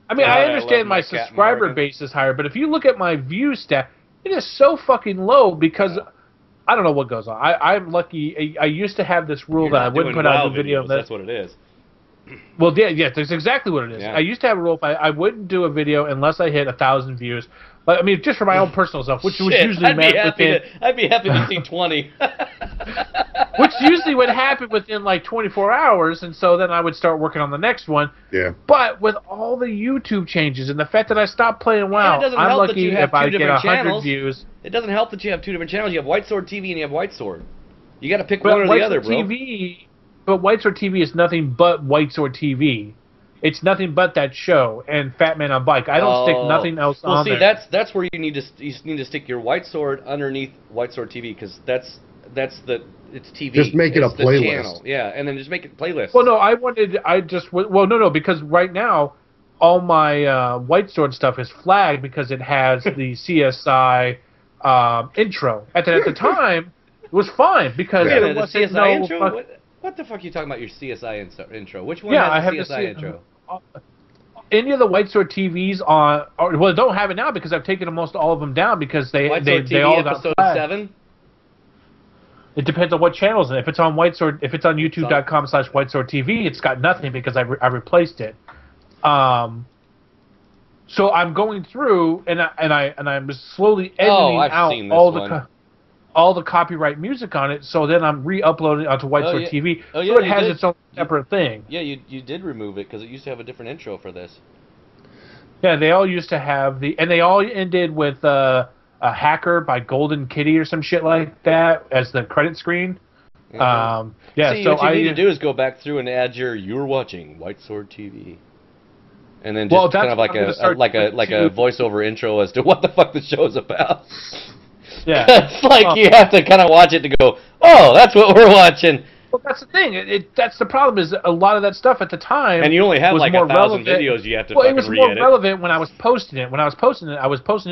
I mean, I understand my subscriber base is higher, but if you look at my view stat, it is so fucking low because I don't know what goes on. I'm lucky. I used to have this rule that I wouldn't put out a video. That's what it is. Well, yeah, that's exactly what it is. Yeah. I used to have a rule. I wouldn't do a video unless I hit 1,000 views. But I mean, just for my own personal stuff, which was usually I'd be happy to see 20. Which usually would happen within like 24 hours, and so then I would start working on the next one. Yeah. But with all the YouTube changes and the fact that I stopped playing WoW, I'm lucky if I get 100 views. It doesn't help that you have 2 different channels. You have Whitesword TV and you have Whitesword. You got to pick one or the other, bro. But Whitesword TV is nothing but Whitesword TV. It's nothing but that show and Fat Man on Bike. I don't stick nothing else on there. Well, see, that's where you need to stick your Whitesword underneath Whitesword TV because it's TV. Just make it a playlist. Yeah, and then just make it playlist. Well, no, because right now all my Whitesword stuff is flagged because it has the CSI intro. At the time, it was fine because the CSI intro. What the fuck are you talking about? Your CSI intro? Which one has the CSI intro? Any of the Whitesword TVs well, don't have it now because I've taken almost all of them down because they all got episode flagged. 7. It depends on what channels. If it's on Whitesword, if it's on YouTube.com/WhiteswordTV, it's got nothing because I replaced it. So I'm going through and I'm slowly editing out all the copyright music on it. So then I'm re-uploading it onto Whitesword TV. So it has its own separate thing. Yeah, you did remove it because it used to have a different intro for this. Yeah, they all used to have and they all ended with a Hacker by Golden Kitty or some shit like that as the credit screen. Mm-hmm. See, so what you need to do is go back through and add you're watching Whitesword TV. And then just kind of like a voiceover intro as to what the fuck the show is about. Yeah. It's like you have to kind of watch it to go, oh, that's what we're watching. Well, that's the thing. That's the problem is a lot of that stuff at the time. And you only have was like more 1,000 relevant. videos you have to Well, it fucking was more re-edit. relevant when I was posting it. When I was posting it,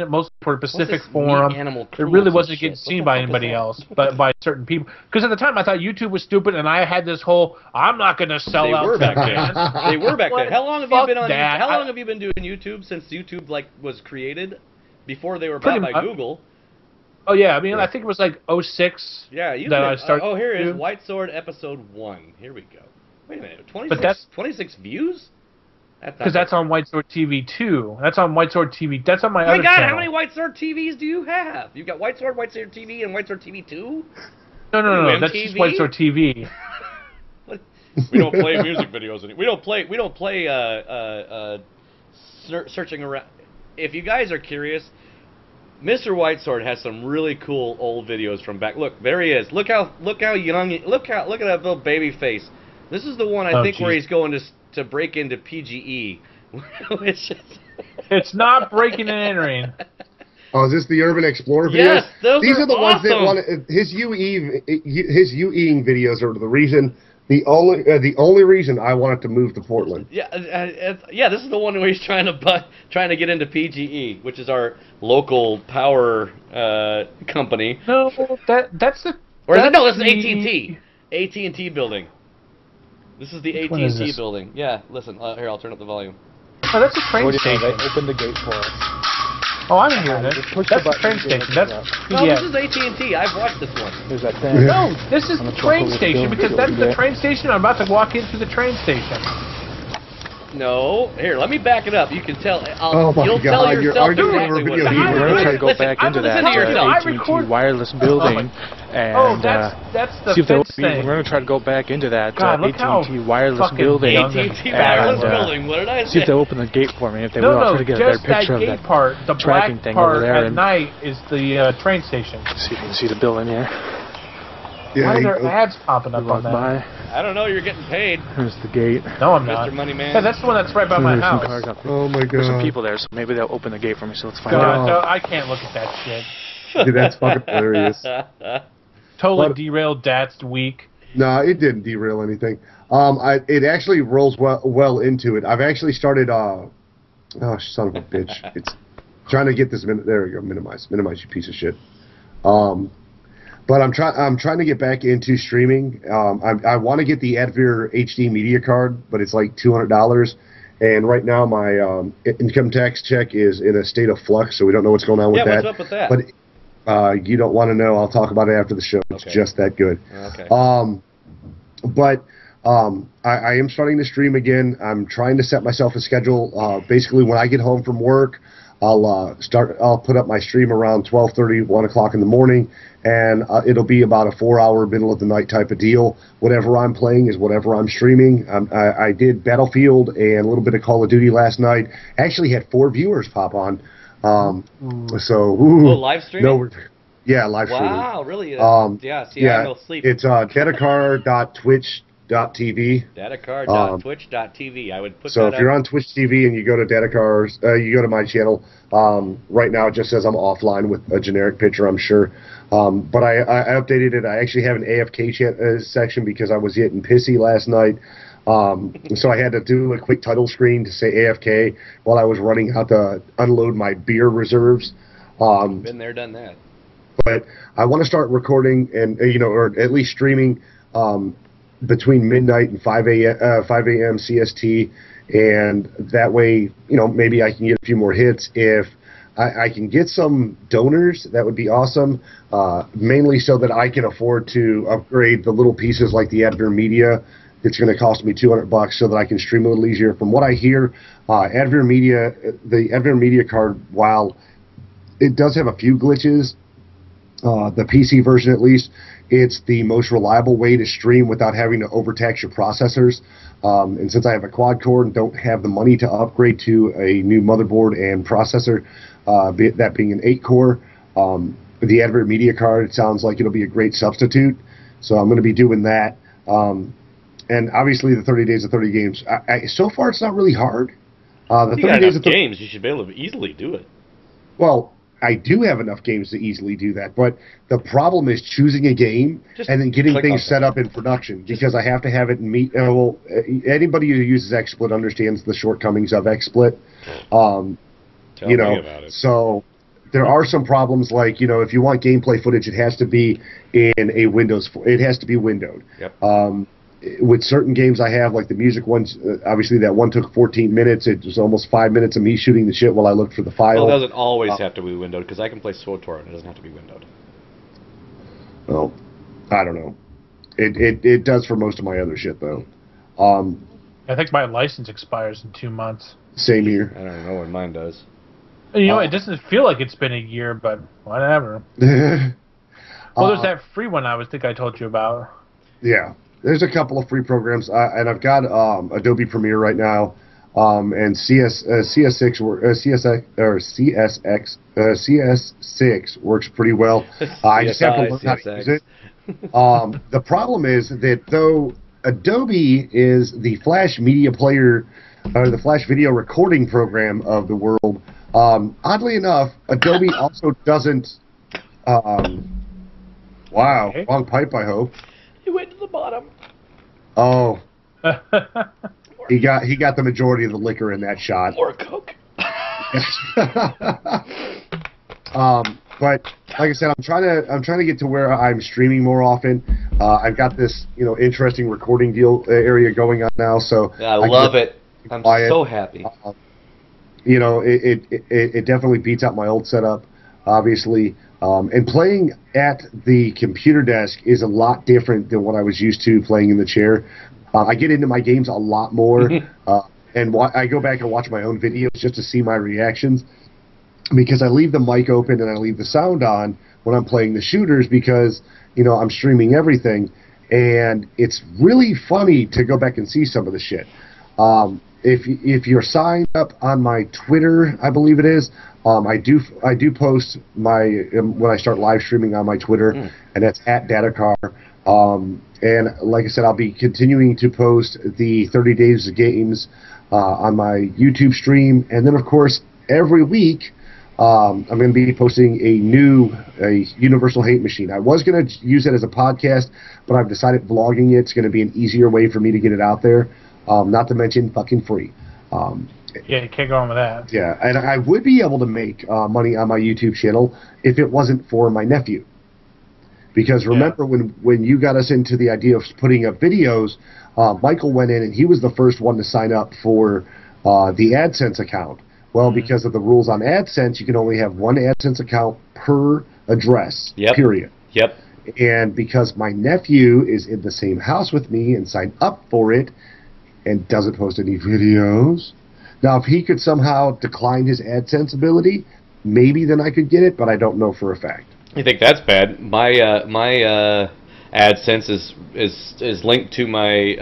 mostly for Pacific Forum. It really wasn't getting seen by anybody else, but by certain people. Because at the time, I thought YouTube was stupid, and I had this whole I'm not going to sell out. They were back then. They were back then. How long have you been on? That. How long have you been doing YouTube since YouTube was created? Before they were Pretty bought by Google. Oh yeah, I mean, I think it was like 06. Yeah, you that I started. Oh, here it is, Whitesword episode 1. Here we go. Wait a minute, 26 views? Because that's on Whitesword TV 2. That's on Whitesword TV. That's on my other channel. Oh my God, how many Whitesword TVs do you have? You've got Whitesword TV, and Whitesword TV 2? No. That's just Whitesword TV. We don't play music videos anymore. We don't play searching around. If you guys are curious, Mr. Whitesword has some really cool old videos from back. Look, there he is. Look how young. Look at that little baby face. This is the one I think where he's going to break into PGE. It's not breaking and entering. Oh, is this the Urban Explorer videos? Yes, these are the ones that awesome. want his UE videos are the reason. The only reason I wanted to move to Portland. Yeah, this is the one where he's trying to get into PGE, which is our local power company. No, that's the. Or is it, no, this is AT&T. AT&T building. This is the Which one is AT&T this? building. Yeah, listen. Here, I'll turn up the volume. Oh, that's a train station. They opened the gate for us. Oh, I'm hearing it. That's a train station. That's No, this is AT&T. I've watched this one. There's that thing. No, this is the train station because that's the train station. I'm about to walk into the train station. No, here, let me back it up. You can tell. Oh my you'll God, tell yourself are you exactly what video it is. game? We're going to try to go back into that AT&T wireless building and that's the see if fence we're thing. going to try to go back into that God, look how AT&T wireless fucking building. young AT&T wireless building. What did I See say? if they open the gate for me. If they will, I'll try to get a better just that picture of gate that part. The tracking black thing part over there. at night is the train station. See if you can see the building here. Yeah, Why are there ads popping up on Walk that? by. I don't know. You're getting paid, There's the gate. No, I'm not. Mr. Moneyman. Yeah, that's the one that's right by my There's some house. cars out there. Oh my There's some God. people there, so maybe they'll open the gate for me. So let's find God, out. no, I can't look at that shit. Dude, that's fucking hilarious. Totally What? derailed Dat's week. No, it didn't derail anything. It actually rolls well into it. I've actually started. Oh, son of a bitch! It's trying to get this. There we go. Minimize, you piece of shit. But I'm trying to get back into streaming. I want to get the Advir HD media card, but it's like $200. And right now my income tax check is in a state of flux, so we don't know what's going on with that. What's up with that? But you don't want to know. I'll talk about it after the show. It's just that good. Okay. But I am starting to stream again. I'm trying to set myself a schedule. Basically, when I get home from work, I'll put up my stream around 12:30, 1 o'clock in the morning, and it'll be about a 4-hour middle of the night type of deal. Whatever I'm playing is whatever I'm streaming. I did Battlefield and a little bit of Call of Duty last night. Actually had 4 viewers pop on. Live streaming? No, yeah, live streaming. Wow, really? Yeah, see, yeah, I don't sleep. It's Datacar.twitch.tv. Datacar.twitch.tv. I would put So that if you're up. on Twitch TV and you go to Datacar's, you go to my channel. Right now it just says I'm offline with a generic picture, I'm sure. But I updated it. I actually have an AFK section because I was getting pissy last night. So I had to do a quick title screen to say AFK while I was running out to unload my beer reserves. Been there, done that. But I want to start recording and or at least streaming between midnight and 5 a.m. CST, and that way maybe I can get a few more hits. If I can get some donors, that would be awesome. Mainly so that I can afford to upgrade the little pieces like the Advir Media. It's going to cost me $200 so that I can stream a little easier. From what I hear, Advir Media, the Advir Media card, while it does have a few glitches, the PC version at least, it's the most reliable way to stream without having to overtax your processors. And since I have a quad core and don't have the money to upgrade to a new motherboard and processor, that being an 8-core, the Advir Media card, it sounds like it'll be a great substitute. So I'm going to be doing that. And obviously the 30 days of 30 games. So far it's not really hard. The 30 days of 30 games, you should be able to easily do it. Well, I do have enough games to easily do that, but the problem is choosing a game and then getting things set up in production because I have to have it meet. Well, anybody who uses XSplit understands the shortcomings of XSplit. You know, so there are some problems like, you know, if you want gameplay footage, it has to be in a Windows. It has to be windowed. Yep. With certain games I have, like the music ones, obviously that one took 14 minutes. It was almost 5 minutes of me shooting the shit while I looked for the file. Well, it doesn't always have to be windowed, because I can play SWTOR and it doesn't have to be windowed. Well, I don't know. It does for most of my other shit, though. I think my license expires in 2 months. Same here. I don't know when mine does. You know, it doesn't feel like it's been a year, but whatever. Well, there's that free one I told you about. Yeah. There's a couple of free programs, and I've got Adobe Premiere right now, and CS6 works pretty well. I just have to learn how to use it. The problem is that though Adobe is the Flash media player, or the Flash video recording program of the world, oddly enough, Adobe also doesn't. Wow, wrong pipe, I hope. You went to the bottom. Oh, he got the majority of the liquor in that shot. Or a Coke. But like I said, I'm trying to get to where I'm streaming more often. I've got this interesting recording deal area going on now, so I love it. I'm so happy. It definitely beats out my old setup, obviously. And playing at the computer desk is a lot different than what I was used to playing in the chair. I get into my games a lot more, and I go back and watch my own videos just to see my reactions, because I leave the mic open and I leave the sound on when I'm playing the shooters because, I'm streaming everything, and it's really funny to go back and see some of the shit. If you're signed up on my Twitter, I believe it is, I do post when I start live streaming on my Twitter, and that's at Datacar. And like I said, I'll be continuing to post the 30 days of games on my YouTube stream, and then of course every week I'm going to be posting a Universal Hate Machine. I was going to use it as a podcast, but I've decided vlogging it's going to be an easier way for me to get it out there. Not to mention fucking free. Yeah, you can't go on with that. Yeah, and I would be able to make money on my YouTube channel if it wasn't for my nephew. Because remember when you got us into the idea of putting up videos, Michael went in and he was the first one to sign up for the AdSense account. Well, because of the rules on AdSense, you can only have one AdSense account per address, period. Yep. And because my nephew is in the same house with me and signed up for it and doesn't post any videos, now if he could somehow decline his AdSense ability, maybe then I could get it, but I don't know for a fact. You think that's bad? My AdSense is linked to my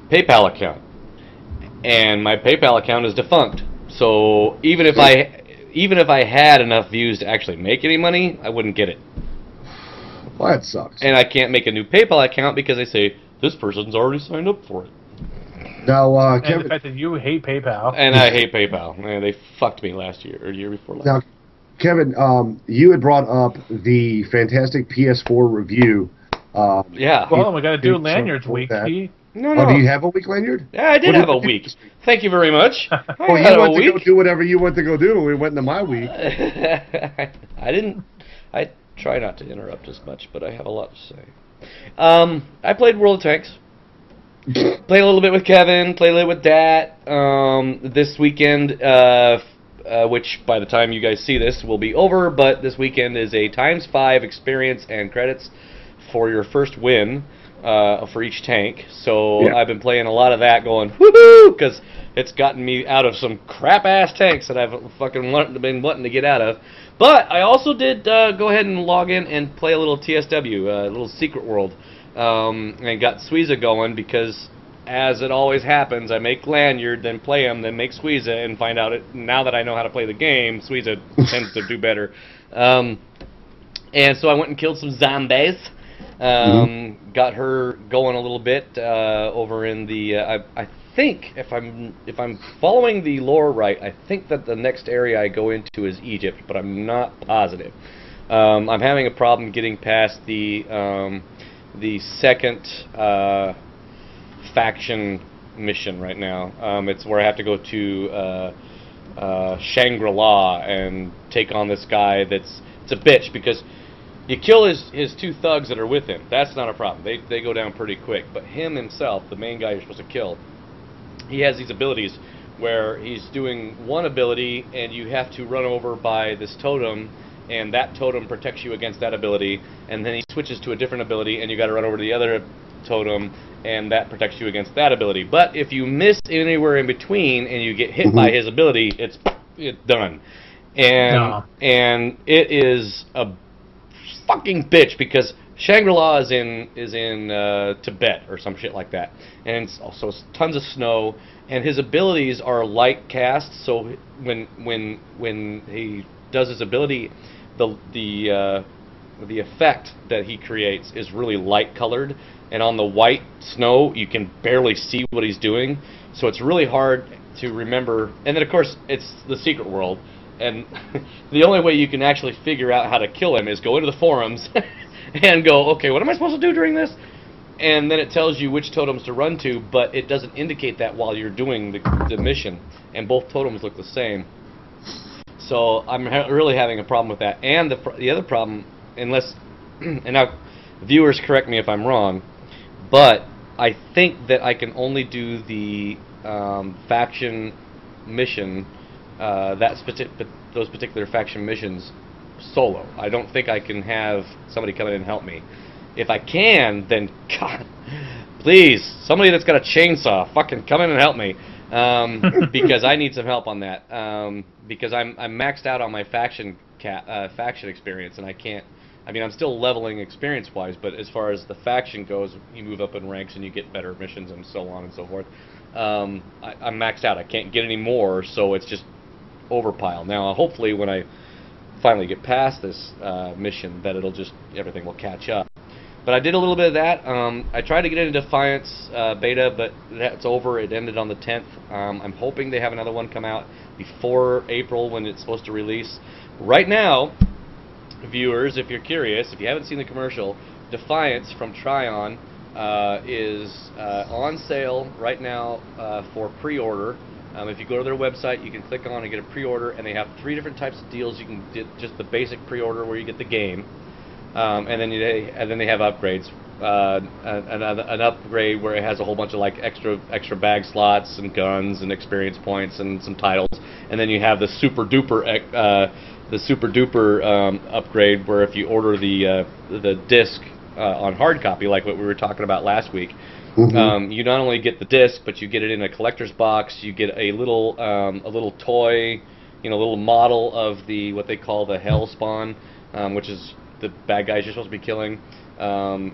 PayPal account, and my PayPal account is defunct. So even if I had enough views to actually make any money, I wouldn't get it. Well, that sucks. And I can't make a new PayPal account because they say this person's already signed up for it. Now, Kevin, and the fact that you hate PayPal. And I hate PayPal. Man, they fucked me last year or year before last. Now, Kevin, you had brought up the fantastic PS4 review. Yeah. Well, we got to do Lanyard's week. No. Oh, do you have a week, Lanyard? Yeah, I did have a week. Thank you very much. Well, you went to go do whatever you went to go do, and we went into my week. I didn't. I try not to interrupt as much, but I have a lot to say. I played World of Tanks. Played a little bit with Kevin. Played a little with Dat. This weekend, which by the time you guys see this will be over, but this weekend is a ×5 experience and credits for your first win for each tank. So I've been playing a lot of that, going woohoo, because it's gotten me out of some crap ass tanks that I've fucking been wanting to get out of. But I also did go ahead and log in and play a little TSW, a little Secret World, and got Squeeza going because, as it always happens, I make Lanyard, then play him, then make Squeeza, and find out now that I know how to play the game, Squeeza tends to do better. And so I went and killed some zombies. Got her going a little bit over in the. I think if I'm following the lore right, I think that the next area I go into is Egypt, but I'm not positive. I'm having a problem getting past the second faction mission right now. It's where I have to go to Shangri-La and take on this guy it's a bitch, because you kill his two thugs that are with him. That's not a problem. They go down pretty quick. But him himself, the main guy you're supposed to kill, he has these abilities where he's doing one ability and you have to run over by this totem, and that totem protects you against that ability, and then he switches to a different ability and you got to run over to the other totem, and that protects you against that ability. But if you miss anywhere in between and you get hit by his ability, it's done. And it is a fucking bitch, because Shangri-La is in Tibet or some shit like that, and it's also tons of snow, and his abilities are light cast. So when he does his ability, the effect that he creates is really light colored, and on the white snow you can barely see what he's doing. So it's really hard to remember. And then of course it's the secret world, and the only way you can actually figure out how to kill him is go into the forums and go, okay, what am I supposed to do during this? And then it tells you which totems to run to, but it doesn't indicate that while you're doing the mission, and both totems look the same. So I'm really having a problem with that. And the other problem, unless, and now viewers correct me if I'm wrong, but I think that I can only do the faction mission, those particular faction missions solo. I don't think I can have somebody come in and help me. If I can, then God, please, somebody that's got a chainsaw, fucking come in and help me, because I need some help on that. Because I'm maxed out on my faction experience, and I can't. I mean, I'm still leveling experience-wise, but as far as the faction goes, you move up in ranks and you get better missions and so on and so forth. I'm maxed out. I can't get any more, so it's just overpile. Now, hopefully, when I finally get past this mission, that everything will catch up. But I did a little bit of that. I tried to get into Defiance beta, but that's over. It ended on the 10th. I'm hoping they have another one come out before April, when it's supposed to release. Right now, viewers, if you're curious, if you haven't seen the commercial, Defiance from Tryon is on sale right now for pre-order. If you go to their website, you can click on and get a pre-order, and they have 3 different types of deals. You can get just the basic pre-order where you get the game, and then they have upgrades. An upgrade where it has a whole bunch of like extra bag slots and guns and experience points and some titles, and then you have the super duper upgrade where if you order the disc on hard copy, like what we were talking about last week. You not only get the disc, but you get it in a collector's box. You get a little toy, a little model of what they call the Hell Spawn, which is the bad guys you're supposed to be killing.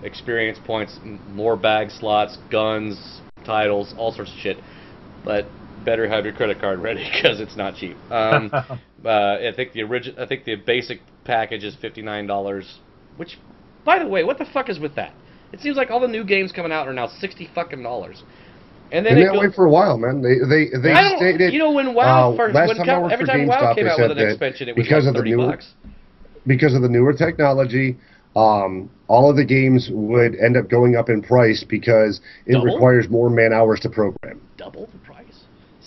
Experience points, more bag slots, guns, titles, all sorts of shit. But better have your credit card ready, because it's not cheap. I think the basic package is $59, which, by the way, what the fuck is with that? It seems like all the new games coming out are now $60 fucking. And then that way for a while, man. They stated. When WoW first, every time WoW came out with an expansion, it was because like of $30. Because of the newer technology, all of the games would end up going up in price because it requires more man hours to program. Double the price.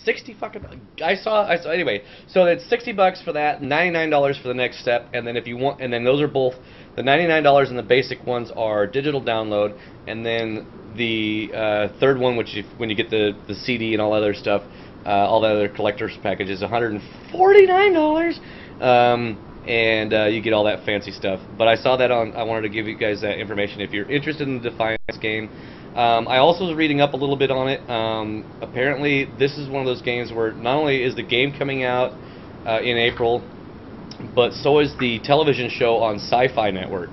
60 fucking. I saw anyway. So it's $60 for that, $99 for the next step, and then if you want, and then those are both. The $99 and the basic ones are digital download, and then the third one, which when you get the CD and all other stuff, all the other collector's packages, $149, and you get all that fancy stuff. But I saw that I wanted to give you guys that information if you're interested in the Defiance game. I also was reading up a little bit on it. Apparently, this is one of those games where not only is the game coming out in April, but so is the television show on Sci-Fi Network,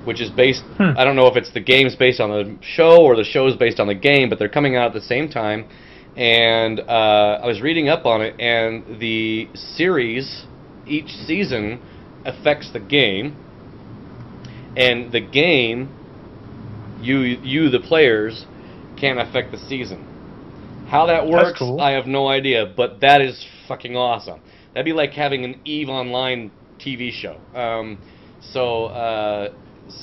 which is based, I don't know if it's the game's based on the show or the show's based on the game, but they're coming out at the same time. And I was reading up on it, and the series, each season, affects the game. And the game, you the players, can't affect the season. How that works, cool. I have no idea, but that is fucking awesome. That'd be like having an EVE Online TV show.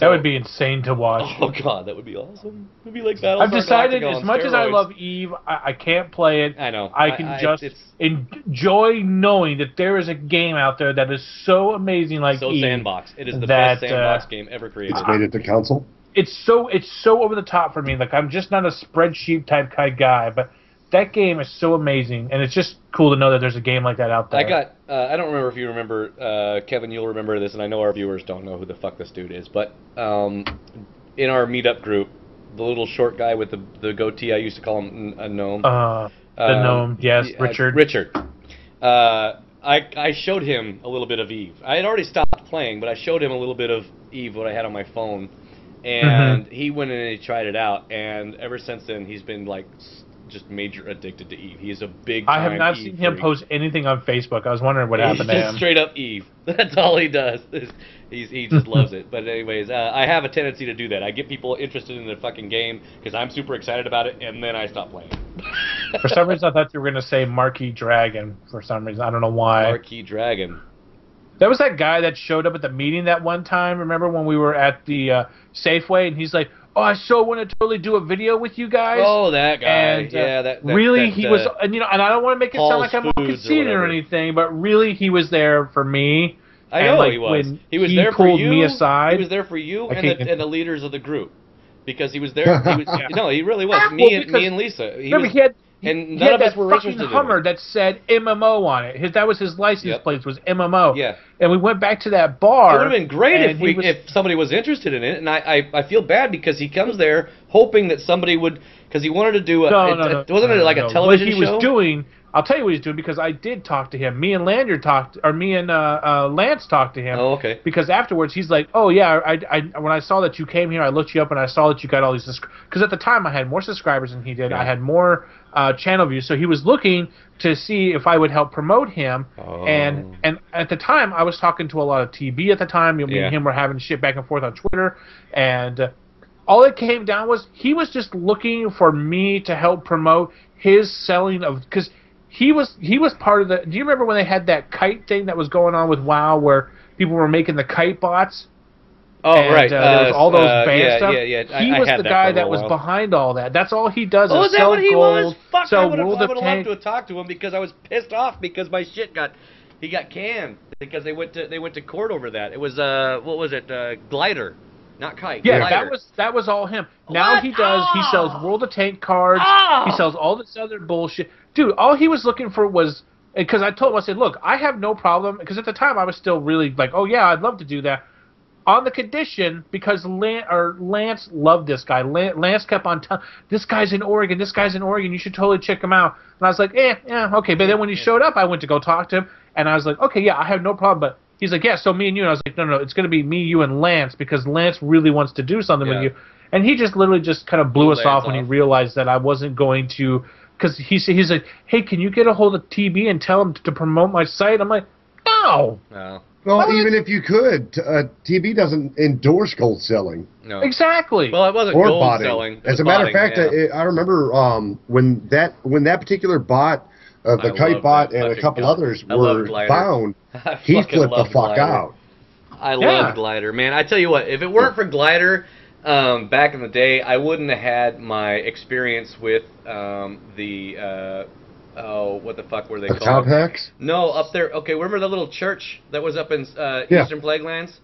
That would be insane to watch. Oh god, that would be awesome. It would be like Battlestar I've decided, Galactica as much as I steroids. love EVE, I can't play it. I know. I can just enjoy knowing that there is a game out there that is so amazing like so EVE. Sandbox. It is the best sandbox game ever created. It's made it to console. It's so over the top for me. Like, I'm just not a spreadsheet type kind of guy, but that game is so amazing, and it's just cool to know that there's a game like that out there. I don't remember if you remember, Kevin, you'll remember this, and I know our viewers don't know who the fuck this dude is, but in our meetup group, the little short guy with the goatee, I used to call him a gnome. The gnome, yes, Richard. Richard. I showed him a little bit of EVE. I had already stopped playing, but I showed him a little bit of EVE, what I had on my phone, and he went in and he tried it out, and ever since then, he's been like just major addicted to EVE. He's a big time I have not EVE seen him freak. post anything on Facebook. I was wondering what happened to He's him. just straight up EVE. That's all he does. He just loves it. But anyways, I have a tendency to do that. I get people interested in the fucking game because I'm super excited about it, and then I stop playing. For some reason, I thought you were going to say Marquee Dragon. For some reason, I don't know why. Marquee Dragon. That was that guy that showed up at the meeting that one time. Remember when we were at the Safeway, and he's like, "Oh, I so want to totally do a video with you guys." Oh, that guy. And, yeah, that really, he was, and and I don't want to make it sound like I'm all Foods conceited or anything, but really, he was there for me. I know like, he was. When He was there for pulled you. me aside. He was there for you and the leaders of the group, because he was there. No, he really was. Well, Me and Lisa. Remember, he had. And He none had of us that were fucking interested Hummer in it. that said MMO on it. That was his license plate, was MMO. Yeah. And we went back to that bar. It would have been great if somebody was interested in it, and I feel bad because he comes there hoping that somebody would, because he wanted to do a, no, wasn't it like a television show? What he was doing, I'll tell you what he's doing, because I did talk to him. Me and Lance talked to him. Oh, okay. Because afterwards he's like, "Oh yeah, I when I saw that you came here, I looked you up and I saw that you got all these." Because at the time I had more subscribers than he did. Yeah. I had more channel views, so he was looking to see if I would help promote him. Oh. And at the time I was talking to a lot of TB at the time. Me and him were having shit back and forth on Twitter, and all it came down was he was just looking for me to help promote his selling of, because he was part of the. Do you remember when they had that kite thing that was going on with WoW, where people were making the kite bots? Oh, and, right. There was all those band stuff. Yeah. He was the guy that was behind all that. That's all he does. Oh, is is that sell what he gold, was? Fuck! sell I would have World loved of Tanks. to have talked to him because I was pissed off because my shit got canned because they went to court over that. It was what was it? Glider. Not kite. Yeah, Glider. that was all him. Now he sells World of Tank cards. He sells all this other bullshit. Dude, all he was looking for was, because I told him, I said, look, I have no problem, because at the time I was still really like, oh yeah, I'd love to do that. On the condition, because Lance loved this guy. Lance kept on telling, this guy's in Oregon, you should totally check him out. And I was like, yeah, okay. But then when he showed up, I went to go talk to him, and I was like, okay, yeah, I have no problem, but he's like, yeah, so me and you. And I was like, no, it's going to be me, you, and Lance, because Lance really wants to do something with you. And he just literally just kind of blew us off when he realized that I wasn't going to, because he's like, hey, can you get a hold of TB and tell him to promote my site? I'm like, no. Well, even if you could, TB doesn't endorse gold selling. No. Exactly. Well, it wasn't or gold botting. selling. As a matter of fact, I remember when that particular bot, the kite bot and a couple others were found, he flipped the fuck out. I love Glider, man. I tell you what, if it weren't for Glider, back in the day, I wouldn't have had my experience with what the fuck were they called? Top hacks? No, up there. Okay, remember the little church that was up in Eastern Plaguelands?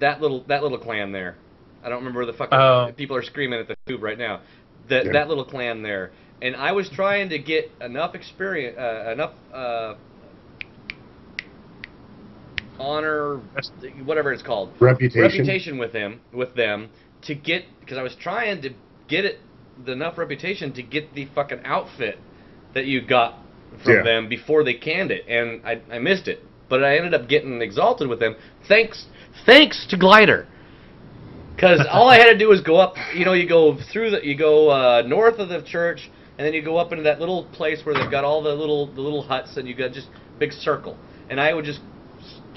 That little clan there. I don't remember where the fuck people are screaming at the tube right now. That little clan there. And I was trying to get enough experience, honor, whatever it's called, reputation with them to get, because I was trying to get enough reputation to get the fucking outfit that you got from them before they canned it, and I missed it, but I ended up getting exalted with them thanks to Glider, because all I had to do was go up. You go north of the church, and then you go up into that little place where they've got all the little huts, and you got just big circle, and I would just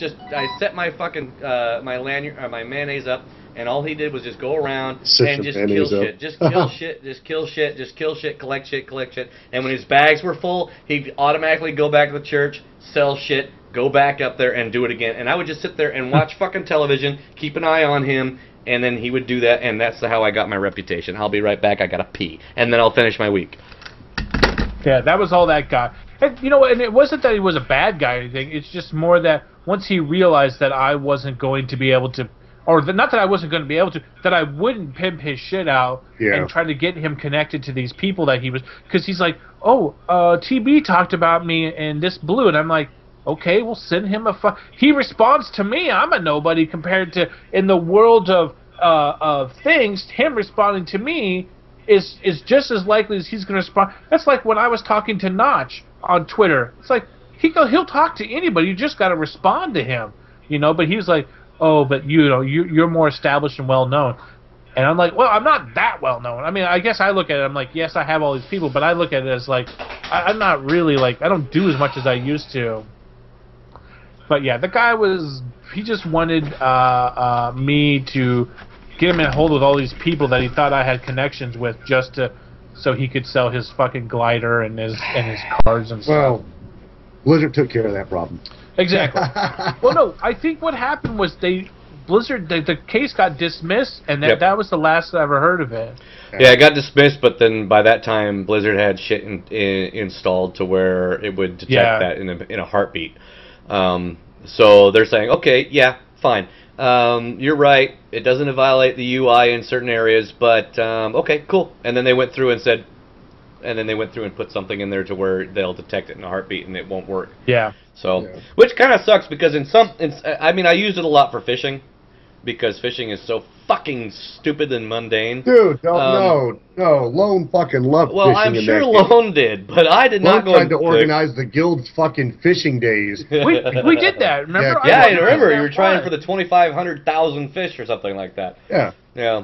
I set my fucking my mayonnaise up. and all he did was just go around Sit and your just kill pennies up. shit, just kill shit, just kill shit, just kill shit, collect shit. And when his bags were full, he'd automatically go back to the church, sell shit, go back up there, and do it again. And I would just sit there and watch fucking television, keep an eye on him, and then he would do that, and that's how I got my reputation. I'll be right back, I gotta pee. And then I'll finish my week. Yeah, that was all that guy. And, you know, and it wasn't that he was a bad guy or anything. It's just more that once he realized that I wasn't going to be able to, or not that I wasn't going to be able to, that I wouldn't pimp his shit out and try to get him connected to these people that he was, because he's like, oh, TB talked about me in this blue, and I'm like, okay, we'll send him he responds to me. I'm a nobody compared to, in the world of things, him responding to me is just as likely as he's going to respond. That's like when I was talking to Notch on Twitter. It's like he'll talk to anybody. You just got to respond to him, you know. But he was like, "Oh, but you know, you're more established and well known." And I'm like, "Well, I'm not that well known. I mean, I guess I look at it. I'm like, yes, I have all these people, but I look at it as like, I'm not really like, I don't do as much as I used to." But yeah, the guy he just wanted me to get him in hold with all these people that he thought I had connections with, just so he could sell his fucking glider and his cars and stuff. Well, Blizzard took care of that problem. Exactly. Well, no, I think what happened was Blizzard, the case got dismissed, and that was the last I ever heard of it. Yeah, it got dismissed, but then by that time, Blizzard had shit installed to where it would detect that in a heartbeat. So they're saying, okay, yeah, fine. You're right. It doesn't violate the UI in certain areas, but okay, cool. And then they went through and put something in there to where they'll detect it in a heartbeat and it won't work. Yeah. So, which kind of sucks because I mean, I used it a lot for fishing because fishing is so fucking stupid and mundane. Dude, no. Lone fucking loved well, fishing. I'm sure Lone did, but I did not go tried to organize the guild's fucking fishing days. we did that, remember? Yeah, I remember. You were trying for the 2,500,000 fish or something like that. Yeah. Yeah.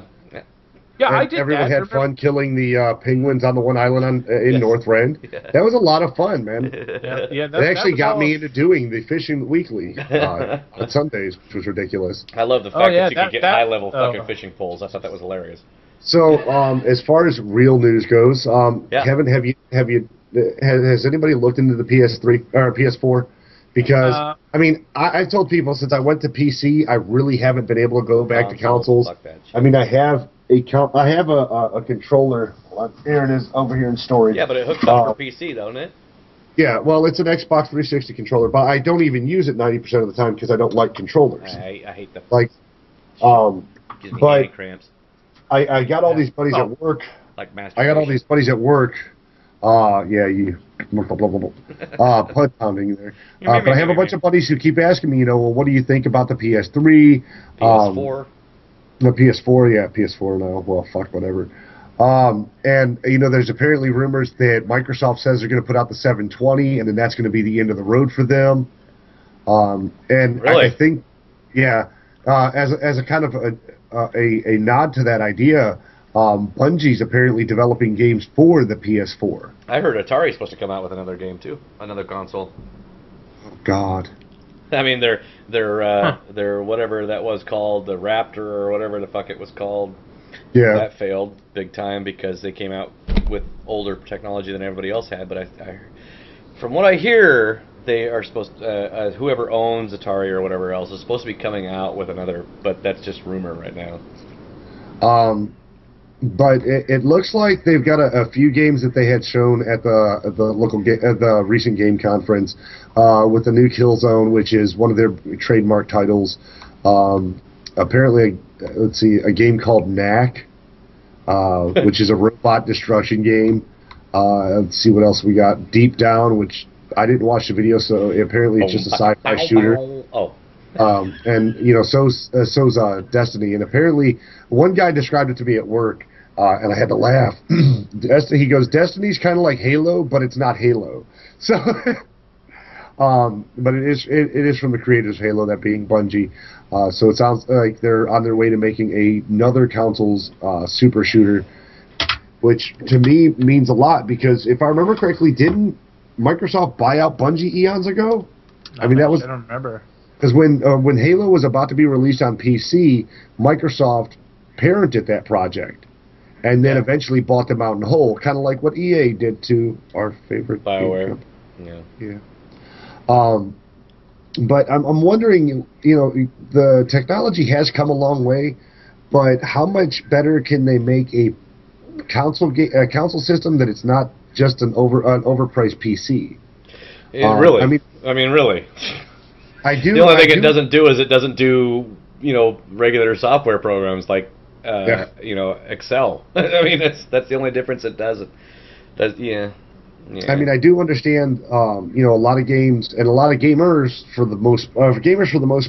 Yeah, I did Everyone that. had fun killing the penguins on the one island in North Rend. Yeah. That was a lot of fun, man. They actually got me into doing the fishing weekly on Sundays, which was ridiculous. I love the fact that you could get high-level fucking fishing poles. I thought that was hilarious. So, as far as real news goes, Kevin, has anybody looked into the PS3 or PS4? Because I mean, I've told people since I went to PC, I really haven't been able to go back to consoles. I mean, I have a controller. Here it is over here in storage. Yeah, but it hooks up for PC, don't it? Yeah, well, it's an Xbox 360 controller, but I don't even use it 90% of the time because I don't like controllers. I hate them. Like, gives me but cramps. I got all these buddies at work. Like I got all these buddies at work. You putt pounding there. But I have a bunch of buddies who keep asking me, well, what do you think about the PS3? PS4. The PS4, PS4 now. Well, fuck, whatever. And, there's apparently rumors that Microsoft says they're going to put out the 720, and then that's going to be the end of the road for them. And really? I think, as a kind of a nod to that idea, Bungie's apparently developing games for the PS4. I heard Atari's supposed to come out with another game too, another console. Oh God! I mean, they're whatever that was called, the Raptor or whatever the fuck it was called. Yeah, that failed big time because they came out with older technology than everybody else had. But from what I hear, they are supposed to, whoever owns Atari or whatever else is supposed to be coming out with another. But that's just rumor right now. But it looks like they've got a few games that they had shown at the recent game conference with the new Killzone, which is one of their trademark titles. Apparently, let's see, a game called Knack, which is a robot destruction game. Let's see what else we got. Deep Down, which I didn't watch the video, so apparently it's just a sci-fi shooter. And so's Destiny, and apparently one guy described it to me at work, and I had to laugh. He goes, Destiny's kind of like Halo, but it's not Halo. So, but it is from the creators of Halo, that being Bungie. So it sounds like they're on their way to making another console's super shooter, which to me means a lot because if I remember correctly, didn't Microsoft buy out Bungie eons ago? I don't remember. Because when Halo was about to be released on PC, Microsoft parented that project, and then eventually bought them out in whole, kind of like what EA did to our favorite BioWare. Yeah. But I'm wondering, the technology has come a long way, but how much better can they make a console system that it's not just an overpriced PC? Really? I mean, really. I do. The only thing it doesn't do is it doesn't do regular software programs like Excel. I mean, that's the only difference it doesn't. Yeah. I mean, I do understand, a lot of games and a lot of gamers for the most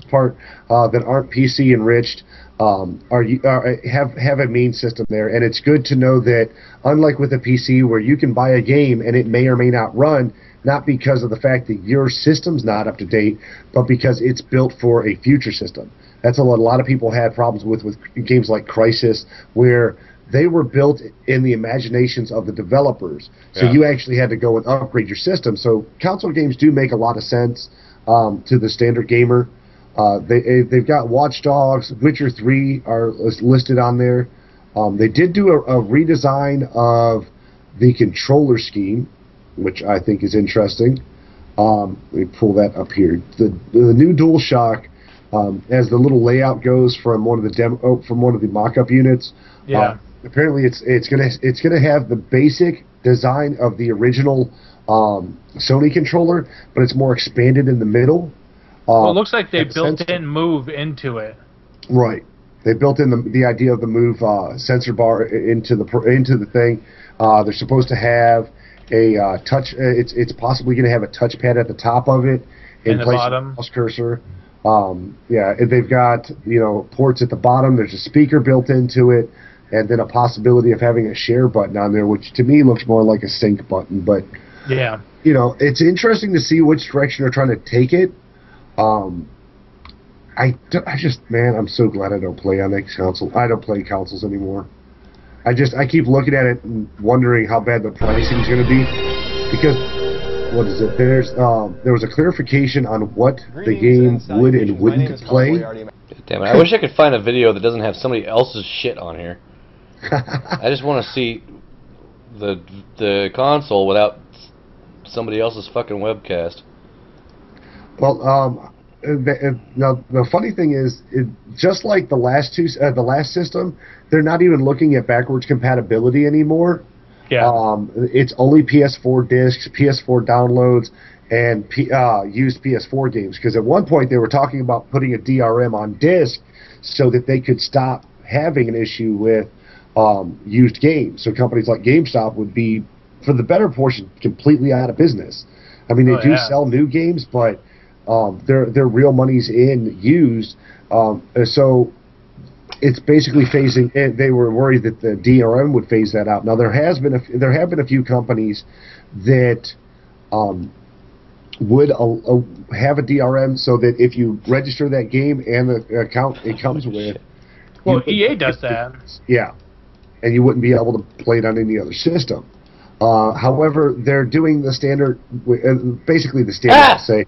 part that aren't PC enriched have a main system there, and it's good to know that unlike with a PC where you can buy a game and it may or may not run, not because of the fact that your system's not up to date, but because it's built for a future system. That's what a lot of people had problems with games like Crysis, where they were built in the imaginations of the developers. So you actually had to go and upgrade your system. So console games do make a lot of sense to the standard gamer. They've got Watch Dogs, Witcher 3 are listed on there. They did do a redesign of the controller scheme, which I think is interesting. Let me pull that up here. The new DualShock, as the little layout goes from one of the mock-up units. Apparently, it's gonna have the basic design of the original Sony controller, but it's more expanded in the middle. Well, it looks like they built in Move into it. Right. They built in the idea of the Move sensor bar into the thing. They're supposed to have a touch. It's possibly going to have a touchpad at the top of it in the bottom. Mouse cursor. They've got ports at the bottom. There's a speaker built into it, and then a possibility of having a share button on there, which to me looks more like a sync button. But it's interesting to see which direction they're trying to take it. I'm so glad I don't play on that console. I don't play consoles anymore. I keep looking at it and wondering how bad the pricing is going to be, because what is it? There was a clarification on what the game would and wouldn't play. Damn it! I wish I could find a video that doesn't have somebody else's shit on here. I just want to see the console without somebody else's fucking webcast. Well, now the funny thing is, just like the last system, they're not even looking at backwards compatibility anymore. It's only PS4 discs, PS4 downloads, and used PS4 games. Because at one point they were talking about putting a DRM on disc so that they could stop having an issue with used games. So companies like GameStop would be, for the better portion, completely out of business. I mean, they do sell new games, but their real money's in used. So it's basically phasing. They were worried that the DRM would phase that out. Now there have been a few companies that would have a DRM so that if you register that game and the account it comes with. Well, EA does that. Yeah, and you wouldn't be able to play it on any other system. However, they're doing the standard, basically the standard. Say,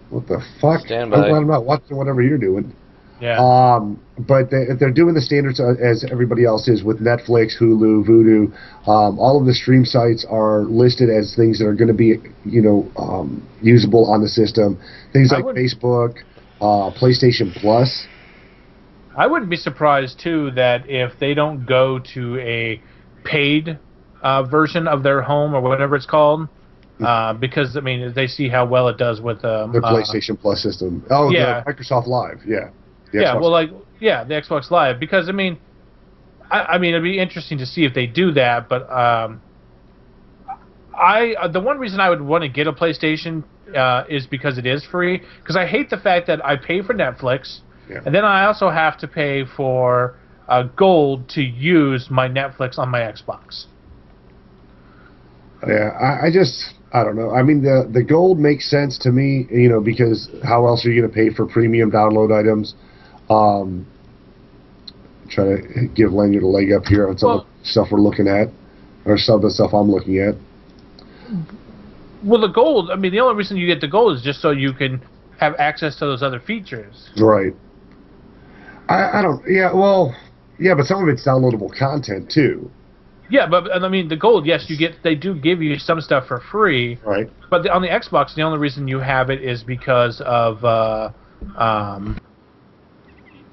what the fuck? Stand by. I'm not watching whatever you're doing. Yeah. But they're doing the standards as everybody else is with Netflix, Hulu, Vudu. All of the stream sites are listed as things that are going to be, usable on the system. Things like Facebook, PlayStation Plus. I wouldn't be surprised too that if they don't go to a paid version of their home or whatever it's called, because I mean they see how well it does with the PlayStation Plus system. Oh, yeah, the Microsoft Live, yeah. The Xbox Live, because I mean it'd be interesting to see if they do that, but the one reason I would want to get a PlayStation is because it is free, because I hate the fact that I pay for Netflix, and then I also have to pay for gold to use my Netflix on my Xbox. Yeah, I don't know. I mean, the gold makes sense to me, because how else are you going to pay for premium download items? Try to give Lanyard a leg up here on some of the stuff we're looking at, or some of the stuff I'm looking at. Well, the gold, I mean, the only reason you get the gold is just so you can have access to those other features. Right. I don't. Yeah. Well. Yeah, but some of it's downloadable content too. Yeah, but I mean, the gold, yes, they do give you some stuff for free. Right. But on the Xbox, the only reason you have it is because of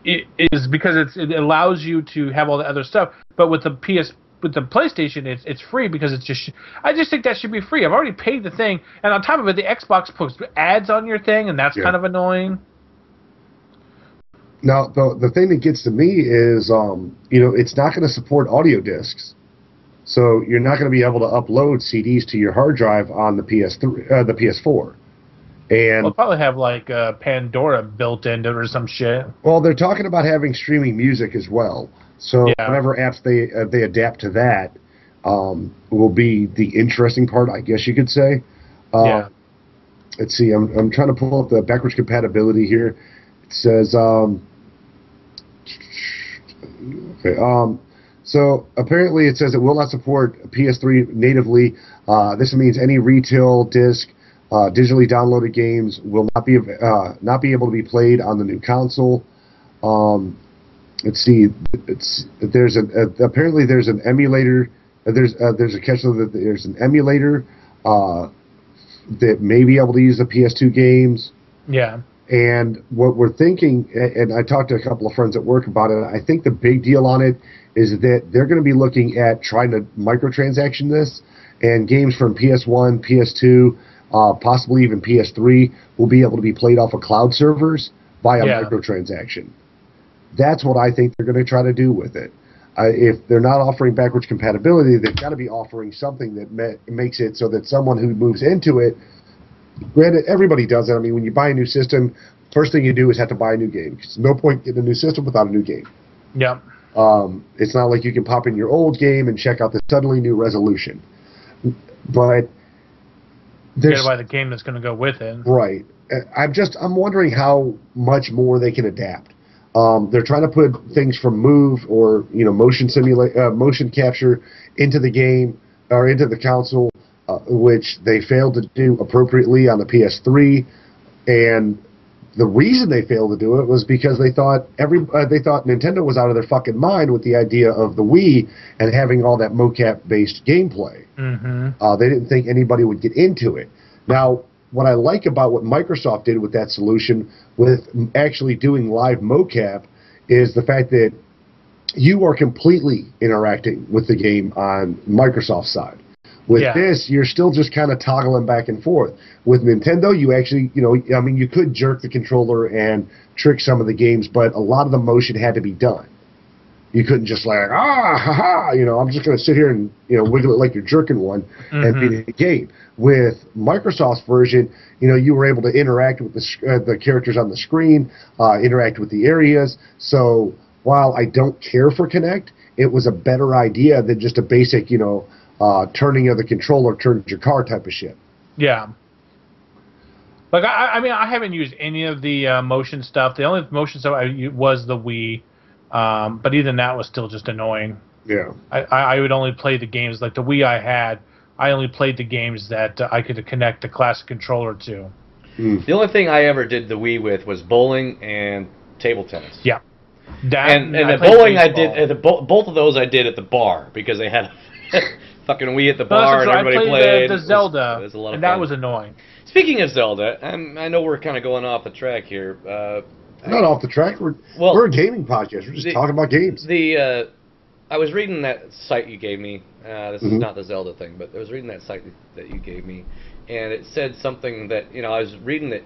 it allows you to have all the other stuff. But with the PlayStation, it's free because I just think that should be free. I've already paid the thing, and on top of it, the Xbox puts ads on your thing, and that's kind of annoying. Now, the thing that gets to me is, it's not going to support audio discs. So you're not going to be able to upload CDs to your hard drive on the PS3, the PS4. And we'll probably have like Pandora built into it or some shit. Well, they're talking about having streaming music as well. So whatever apps they adapt to that will be the interesting part, I guess you could say. Let's see. I'm trying to pull up the backwards compatibility here. It says. So apparently it says it will not support PS3 natively. This means any retail disc, digitally downloaded games will not be able to be played on the new console. Let's see. Apparently there's an emulator. There's a catch that there's an emulator that may be able to use the PS2 games. Yeah. And what we're thinking, and I talked to a couple of friends at work about it, I think the big deal on it is that they're going to be looking at trying to microtransaction this, and games from PS1, PS2, possibly even PS3 will be able to be played off of cloud servers via microtransaction. That's what I think they're going to try to do with it. If they're not offering backwards compatibility, they've got to be offering something that makes it so that someone who moves into it, granted, everybody does it. I mean, when you buy a new system, first thing you do is have to buy a new game. There's no point getting a new system without a new game. Yeah. It's not like you can pop in your old game and check out the suddenly new resolution. But you gotta buy the game that's going to go with it. Right. I'm wondering how much more they can adapt. They're trying to put things from Move or motion capture into the game or into the console. Which they failed to do appropriately on the PS3, and the reason they failed to do it was because they thought Nintendo was out of their fucking mind with the idea of the Wii and having all that mocap-based gameplay. Mm-hmm. They didn't think anybody would get into it. Now, what I like about what Microsoft did with that solution, with actually doing live mocap, is the fact that you are completely interacting with the game on Microsoft's side. With this, you're still just kind of toggling back and forth. With Nintendo, you actually, you could jerk the controller and trick some of the games, but a lot of the motion had to be done. You couldn't just I'm just going to sit here and, wiggle it like you're jerking one and beat the game. With Microsoft's version, you were able to interact with the characters on the screen, interact with the areas. So while I don't care for Kinect, it was a better idea than just a basic, turning of the controller turns your car type of shit. Yeah. Like, I haven't used any of the motion stuff. The only motion stuff I used was the Wii, but even that was still just annoying. Yeah. I would only play the games, like the Wii I had, I only played the games that I could connect the classic controller to. The only thing I ever did the Wii with was bowling and table tennis. Yeah. And the bowling baseball. I did, both of those I did at the bar, because they had fucking Wii at the bar and everybody played. The Zelda, it was a lot of and fun. that was annoying. Speaking of Zelda, I know we're kind of going off the track here. Not off the track. We're a gaming podcast. We're just talking about games. I was reading that site you gave me. This is not the Zelda thing, but I was reading that site that you gave me, and it said something that, I was reading it,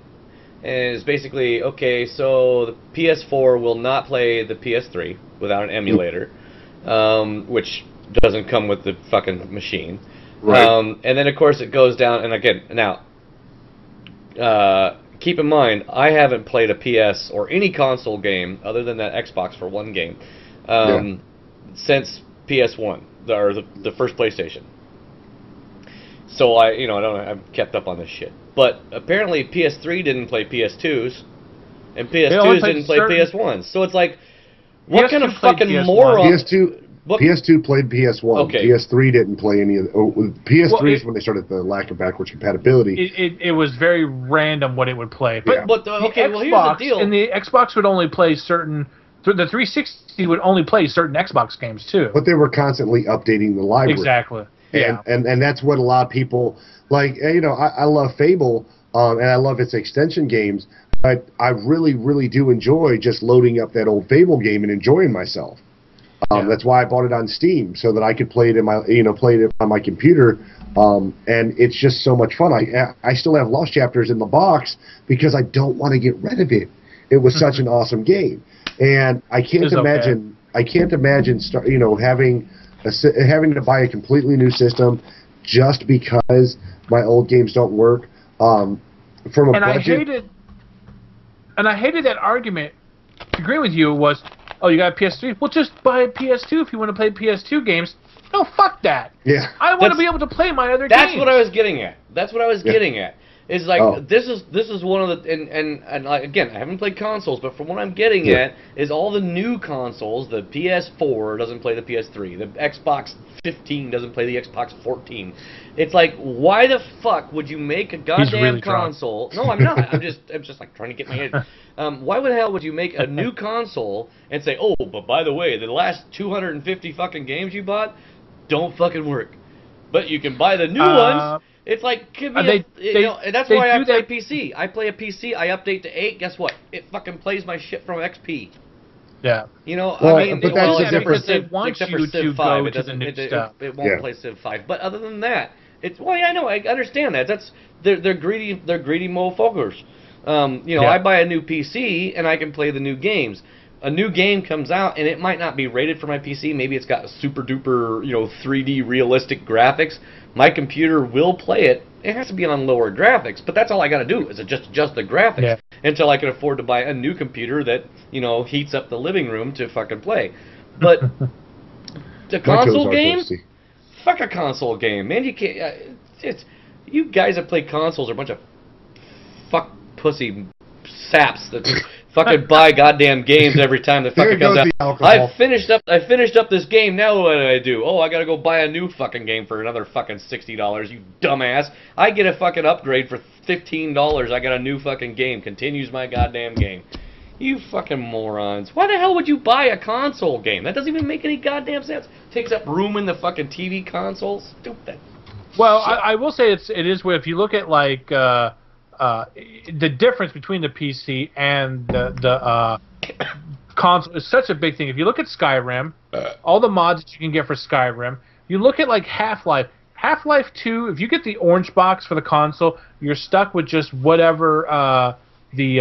and it's basically, okay, so the PS4 will not play the PS3 without an emulator, which doesn't come with the fucking machine. Right. And then, of course, it goes down, and again, now, keep in mind, I haven't played a PS or any console game other than that Xbox for one game since PS1, or the first PlayStation. So I've kept up on this shit. But apparently PS3 didn't play PS2s, and PS2s didn't play PS1s. So it's like, what kind of fucking moron? PS2 played PS1. Okay. PS3 didn't play any of the... PS3 is when they started the lack of backwards compatibility. It was very random what it would play. But, okay, well, here's the deal. And the Xbox would only play certain... The 360 would only play certain Xbox games, too. But they were constantly updating the library. Exactly. Yeah. And that's what a lot of people... Like, you know, I love Fable, and I love its extension games, but I really, really do enjoy just loading up that old Fable game and enjoying myself. That's why I bought it on Steam, so that I could play it on my computer, and it's just so much fun. I still have Lost Chapters in the box because I don't want to get rid of it. It was such an awesome game, and I can't imagine having to buy a completely new system just because my old games don't work. From a budget, I hated that argument. To agree with you was, oh, you got a PS3? Well, just buy a PS2 if you want to play PS2 games. No, fuck that. Yeah. I want to be able to play my other games. That's what I was getting at. Getting at. It's like this is one of the and again, I haven't played consoles, but from what I'm getting at is all the new consoles. The PS4 doesn't play the PS3. The Xbox 15 doesn't play the Xbox 14. It's like, why the fuck would you make a goddamn console? No, I'm not. I'm just like trying to get my head. Why the hell would you make a new console and say, oh, but by the way, the last 250 fucking games you bought don't fucking work, but you can buy the new ones. It's like, give me and that's why I play PC. I play a PC, I update to 8, guess what? It fucking plays my shit from XP. Yeah. You know, well, I mean, but that's the difference. They want you to go to the new stuff. It won't play Civ 5. But other than that, I know, I understand that. They're greedy motherfuckers. I buy a new PC and I can play the new games. A new game comes out and it might not be rated for my PC. Maybe it's got super duper, 3D realistic graphics. My computer will play it. It has to be on lower graphics, but that's all I got to do is adjust the graphics until I can afford to buy a new computer that heats up the living room to fucking play. But the console game, fuck a console game, man. You can't. You guys that play consoles are a bunch of fuck pussy saps that fucking buy goddamn games every time that fucking comes out. I finished up this game. Now what do? Oh, I gotta go buy a new fucking game for another fucking $60. You dumbass! I get a fucking upgrade for $15. I got a new fucking game. Continues my goddamn game. You fucking morons! Why the hell would you buy a console game? That doesn't even make any goddamn sense. Takes up room in the fucking TV console. Stupid. Well, I will say it is where if you look at like. The difference between the PC and the console is such a big thing. If you look at Skyrim, all the mods that you can get for Skyrim, you look at like Half-Life. Half-Life 2, if you get the orange box for the console, you're stuck with just whatever the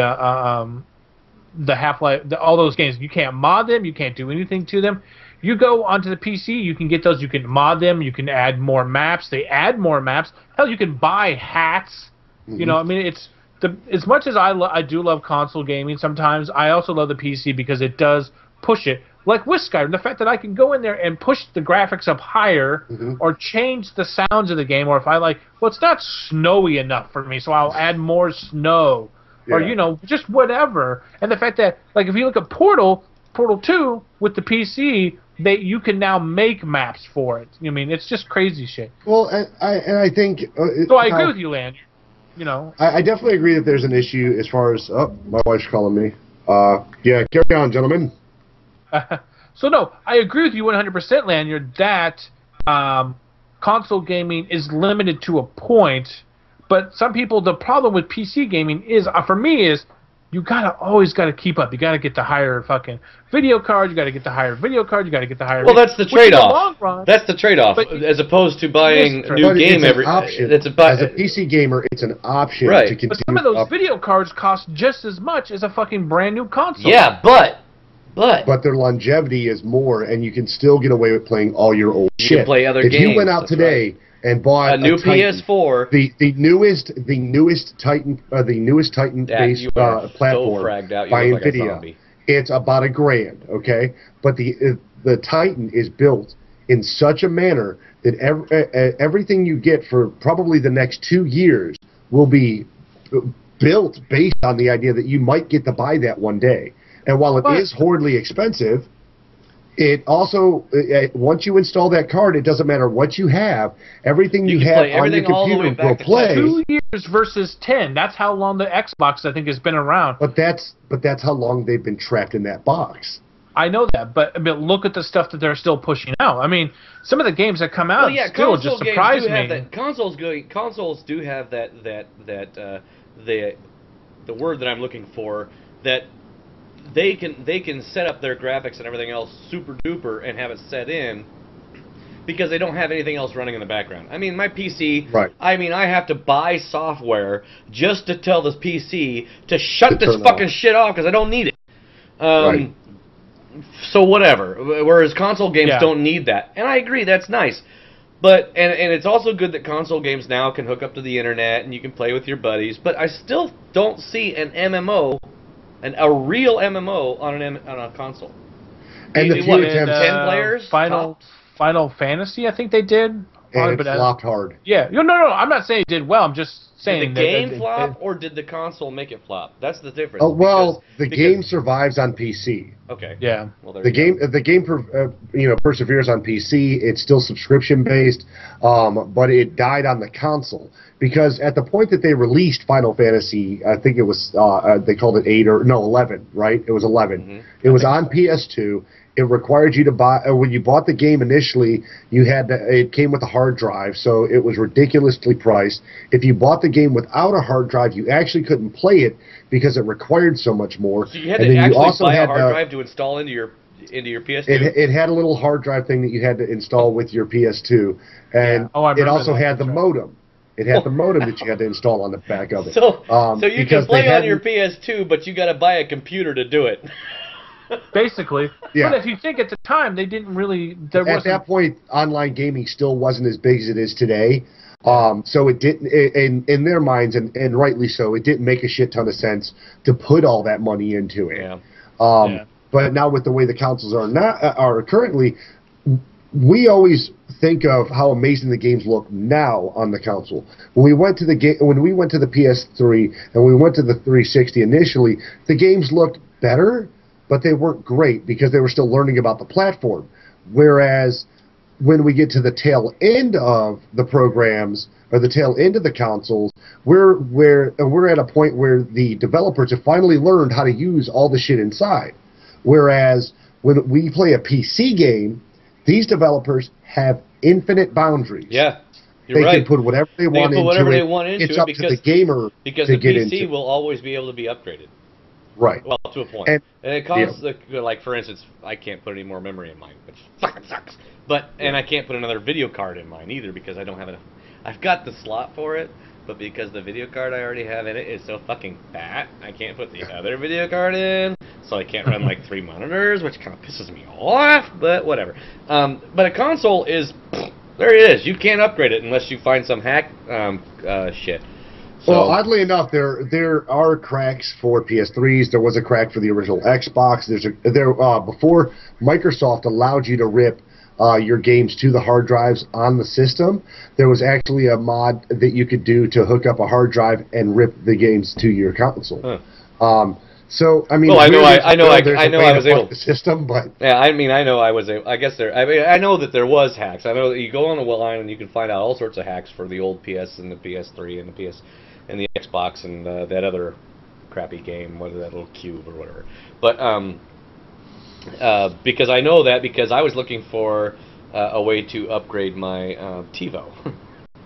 Half-Life, all those games. You can't mod them. You can't do anything to them. You go onto the PC, you can get those. You can mod them. You can add more maps. They add more maps. Hell, you can buy hats. I mean, it's as much as I do love console gaming. Sometimes I also love the PC because it does push it. Like with Skyrim, the fact that I can go in there and push the graphics up higher, or change the sounds of the game, or if I it's not snowy enough for me, so I'll add more snow, or just whatever. And the fact that if you look at Portal 2 with the PC, you can now make maps for it. I mean, it's just crazy shit. Well, I think so. I agree with you, Lan. I definitely agree that there's an issue as far as... Oh, my wife's calling me. Carry on, gentlemen. So, no, I agree with you 100%, Lanyard, that console gaming is limited to a point, but some people, the problem with PC gaming is, for me, is you always got to keep up. You got to get the higher fucking video card. You got to get the higher video card. You got to get the higher. Well, that's the trade-off. That's the trade-off, as opposed to buying a new game every. Option. As a PC gamer, it's an option to continue. But some of those video cards cost just as much as a fucking brand new console. Yeah, but their longevity is more, and you can still get away with playing all your old shit. You can play other games. If you went out today. Right. And bought a new PS4, the newest Titan based platform by Nvidia. It's about $1,000, okay? But the Titan is built in such a manner that everything you get for probably the next 2 years will be built based on the idea that you might get to buy that one day. And while it is horribly expensive, It also, once you install that card, it doesn't matter what you have. Everything you have on your computer will play. 2 years versus 10. That's how long the Xbox, I think, has been around. But that's how long they've been trapped in that box. I know that, but look at the stuff that they're still pushing out. I mean, some of the games that come out still just surprise me. Consoles do have the word that I'm looking for, that they can set up their graphics and everything else super duper and have it set in because they don't have anything else running in the background. I mean, my PC, right. I mean, I have to buy software just to tell this PC to shut this fucking shit off because I don't need it. Right. So whatever. Whereas console games don't need that. And I agree, that's nice. But and it's also good that console games now can hook up to the internet and you can play with your buddies. But I still don't see an MMO, a real MMO on a console. And the what, 10 players? Final Fantasy, I think they did. And it flopped hard. Yeah. No, I'm not saying it did well. I'm just saying. Did the game flop, or did the console make it flop? That's the difference. Oh well, the game survives on PC. Okay. Yeah. Well, the game perseveres on PC. It's still subscription based, but it died on the console because at the point that they released Final Fantasy, I think it was they called it 11, right? It was 11. Mm-hmm. It was on PS2. It required you to buy, when you bought the game initially, it came with a hard drive, so it was ridiculously priced. If you bought the game without a hard drive, you actually couldn't play it because it required so much more. So you had to actually buy a hard drive to install into your PS2? It had a little hard drive thing that you had to install with your PS2, and it also had the modem. It had the modem that you had to install on the back of it. So you can play on your PS2, but you got to buy a computer to do it. Basically. Yeah. But if you think at the time, they didn't really... At that point, online gaming still wasn't as big as it is today. So it didn't, in their minds, and rightly so, it didn't make a shit ton of sense to put all that money into it. Yeah. But now with the way the consoles are currently, we always think of how amazing the games look now on the console. When we went to the PS3 and we went to the 360 initially, the games looked better, but they weren't great because they were still learning about the platform. Whereas when we get to the tail end of the programs or the tail end of the consoles, we're at a point where the developers have finally learned how to use all the shit inside. Whereas when we play a PC game, these developers have infinite boundaries. Yeah. They can put whatever they want into it. It's up to the gamer because to the get PC into. will always be able to be upgraded. Right. Well, to a point. And it costs, like, for instance, I can't put any more memory in mine, which fucking sucks. And I can't put another video card in mine either because I don't have enough. I've got the slot for it, but because the video card I already have in it is so fucking fat, I can't put the other video card in, so I can't run like 3 monitors, which kind of pisses me off, but whatever. But a console is, there it is. You can't upgrade it unless you find some hack shit. So, well, oddly enough, there are cracks for PS3s. There was a crack for the original Xbox. Before Microsoft allowed you to rip your games to the hard drives on the system, there was actually a mod that you could do to hook up a hard drive and rip the games to your console. Huh. So I mean, well, I know I was able the system, but yeah, I mean, I know I was able. I guess I know that there was hacks. I know that you go on the line and you can find out all sorts of hacks for the old PS and the PS3 and the PS. And the Xbox and that other crappy game, what is that little cube or whatever. But because I know that because I was looking for a way to upgrade my TiVo.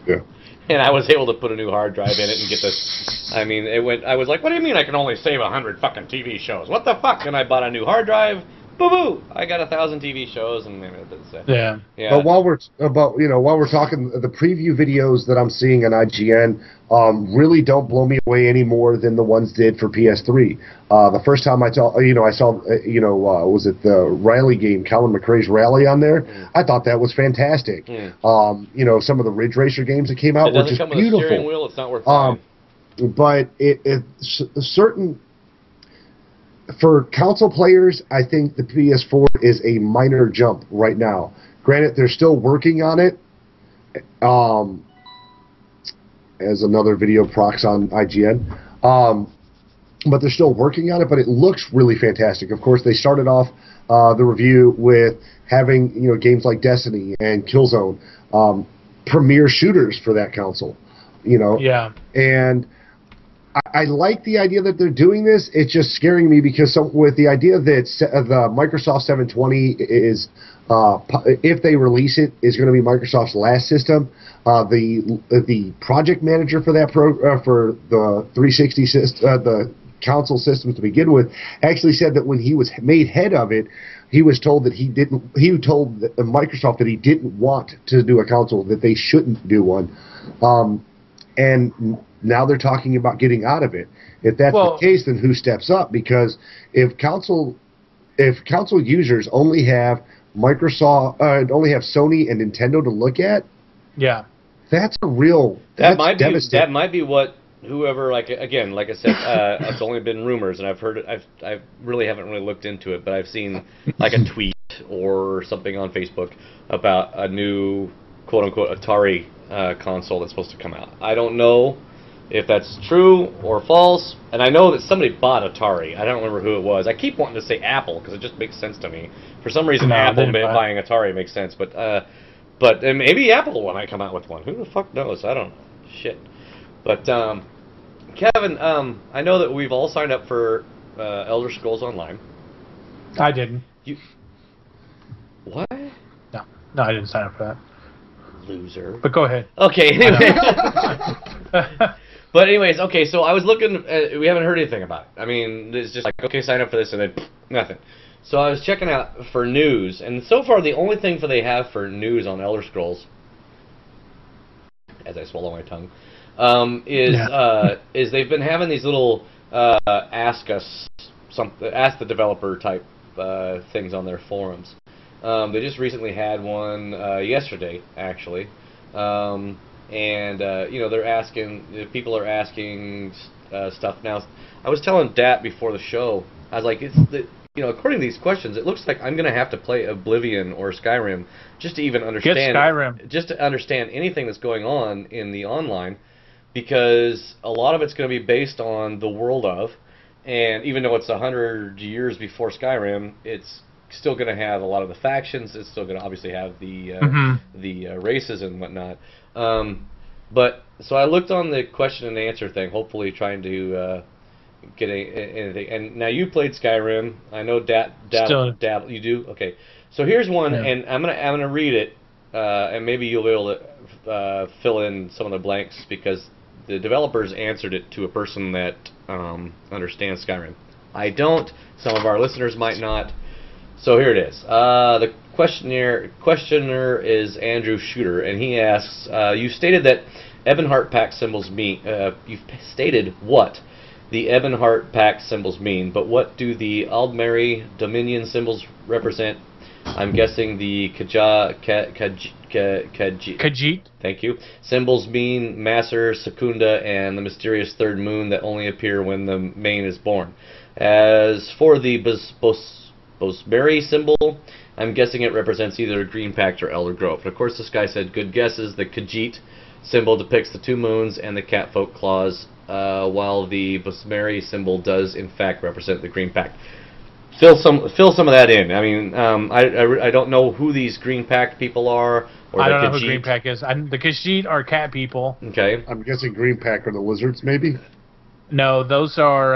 Yeah. And I was able to put a new hard drive in it and get this. I mean, I was like, what do you mean I can only save 100 fucking TV shows? What the fuck? And I bought a new hard drive. Boo-boo! I got 1,000 TV shows, and yeah. But while we're talking, the preview videos that I'm seeing on IGN really don't blow me away any more than the ones did for PS3. The first time I saw was it the Rally game, Colin McRae's Rally on there? I thought that was fantastic. Some of the Ridge Racer games that came out were just beautiful. It doesn't come with a steering wheel. It's not worth buying. But it's certain. For console players, I think the PS4 is a minor jump right now. Granted, they're still working on it. As another video procs on IGN. But they're still working on it, but it looks really fantastic. Of course, they started off the review with having games like Destiny and Killzone premier shooters for that console. Yeah. And I like the idea that they're doing this. It's just scaring me because with the idea that the Microsoft 720 is, if they release it, is going to be Microsoft's last system. The project manager for that for the 360 system, the console system to begin with, actually said that when he was made head of it, he was told that he told Microsoft that he didn't want to do a console, that they shouldn't do one. And now they're talking about getting out of it. If that's the case, then who steps up? Because if console users only have only have Sony and Nintendo to look at, that's a real that might be what whoever, like I said, it's only been rumors, and I've heard it. I really haven't really looked into it, but I've seen like a tweet or something on Facebook about a new quote unquote Atari console that's supposed to come out. I don't know if that's true or false, and I know that somebody bought Atari. I don't remember who it was. I keep wanting to say Apple because it just makes sense to me. For some reason, Apple buying Atari makes sense, but maybe Apple might come out with one. Who the fuck knows? I don't know. Shit. But Kevin, I know that we've all signed up for Elder Scrolls Online. I didn't. You what? No, I didn't sign up for that. Loser. But go ahead. Okay. Anyway. But anyways, okay. So I was looking. We haven't heard anything about it. I mean, it's just like, okay, sign up for this, and then nothing. So I was checking out for news, and so far the only thing they have for news on Elder Scrolls, as I swallow my tongue, is they've been having these little ask the developer type things on their forums. They just recently had one yesterday, actually, and they're asking, people are asking stuff now. I was telling Dat before the show, I was like, according to these questions, it looks like I'm going to have to play Oblivion or Skyrim just to even understand. Get Skyrim. Just to understand anything that's going on in the online, because a lot of it's going to be based on the world of, and even though it's 100 years before Skyrim, it's still going to have a lot of the factions. It's still going to obviously have the races and whatnot. But so I looked on the question and answer thing, hopefully trying to get anything. And now you played Skyrim. I know Dad, you do. Okay, so here's one, and I'm gonna read it, and maybe you'll be able to fill in some of the blanks because the developers answered it to a person that understands Skyrim. I don't. Some of our listeners might not. So here it is. The questioner is Andrew Shooter, and he asks, you stated that Ebonheart Pact symbols mean, you've stated what the Ebonheart Pact symbols mean, but what do the Aldmeri Dominion symbols represent? I'm guessing the Khajiit. Thank you. Symbols mean Maser, Secunda, and the mysterious third moon that only appear when the main is born. As for the Bosmeri symbol, I'm guessing it represents either Green Pact or Elder Grove. And of course, this guy said good guesses. The Khajiit symbol depicts the two moons and the catfolk claws, while the Bosmeri symbol does in fact represent the Green Pact. Fill some of that in. I mean, I don't know who these Green Pact people are. Or I don't know Khajiit. who Green Pact is. The Khajiit are cat people. Okay. I'm guessing Green Pact are the lizards, maybe? No, those are...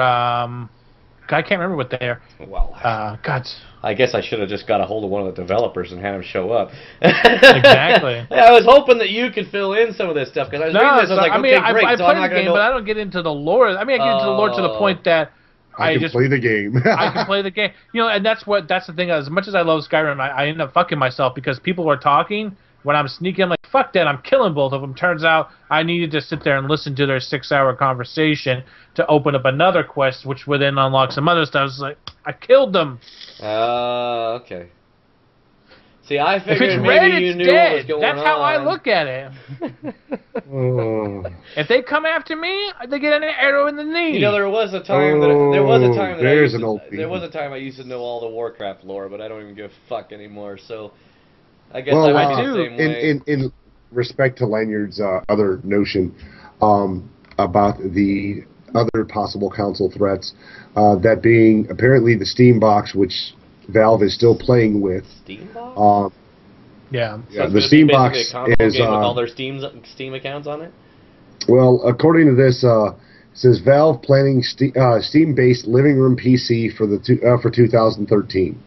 I can't remember what they are. Well, God. I guess I should have just got a hold of one of the developers and had him show up. Exactly. I was hoping that you could fill in some of this stuff because I was reading this. I was like, okay, great. I play the game, but I don't get into the lore. I mean, I get into the lore to the point that I can play the game. I can play the game. And that's the thing. As much as I love Skyrim, I end up fucking myself because people are talking. When I'm sneaking, I'm like, fuck that, I'm killing both of them. Turns out I needed to sit there and listen to their 6-hour conversation to open up another quest, which would then unlock some other stuff. I was like, I killed them. Okay. See, I figured if it's maybe red, you it's dead. What was going That's on. how I look at it. If they come after me, they get an arrow in the knee. There was a time I used to know all the Warcraft lore, but I don't even give a fuck anymore. So I guess I do. The same way. In respect to Lanyard's other notion about the other possible console threats, that being apparently the Steam box, which Valve is still playing with. Steambox? Yeah. So the Steambox is with all their Steam accounts on it. Well, according to this, it says Valve planning Steam-based living room PC for 2013.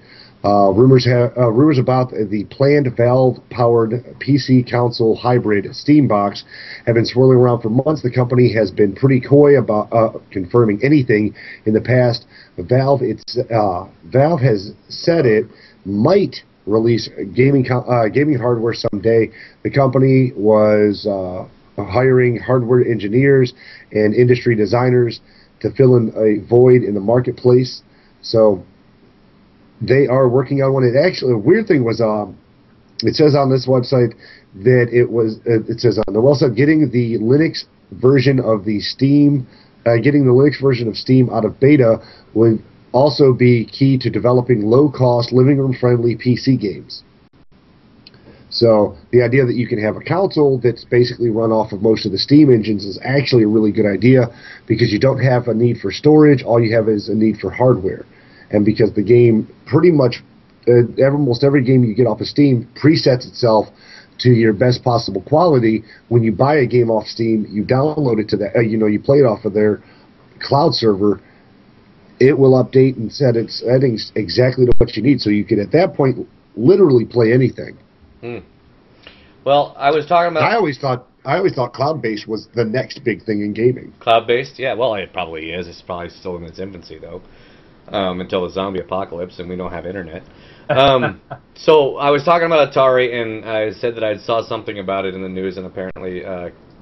Rumors about the planned Valve-powered PC console hybrid Steambox have been swirling around for months. The company has been pretty coy about confirming anything in the past. Valve has said it might release gaming hardware someday. The company was hiring hardware engineers and industry designers to fill in a void in the marketplace. So they are working on one. It actually, the weird thing was, it says on this website that it says on the website, getting the Linux version of Steam out of beta would also be key to developing low-cost, living room-friendly PC games. So the idea that you can have a console that's basically run off of most of the Steam engines is actually a really good idea, because you don't have a need for storage. All you have is a need for hardware. And because the game pretty much, almost every game you get off of Steam presets itself to your best possible quality. When you buy a game off Steam, you download it to you play it off of their cloud server. It will update and set its settings exactly to what you need. So you can, at that point, literally play anything. Well, I was talking about. I always thought cloud-based was the next big thing in gaming. Cloud-based, yeah. Well, it probably is. It's probably still in its infancy, though. Until the zombie apocalypse, and we don't have internet. So I was talking about Atari, and I said that I saw something about it in the news, and apparently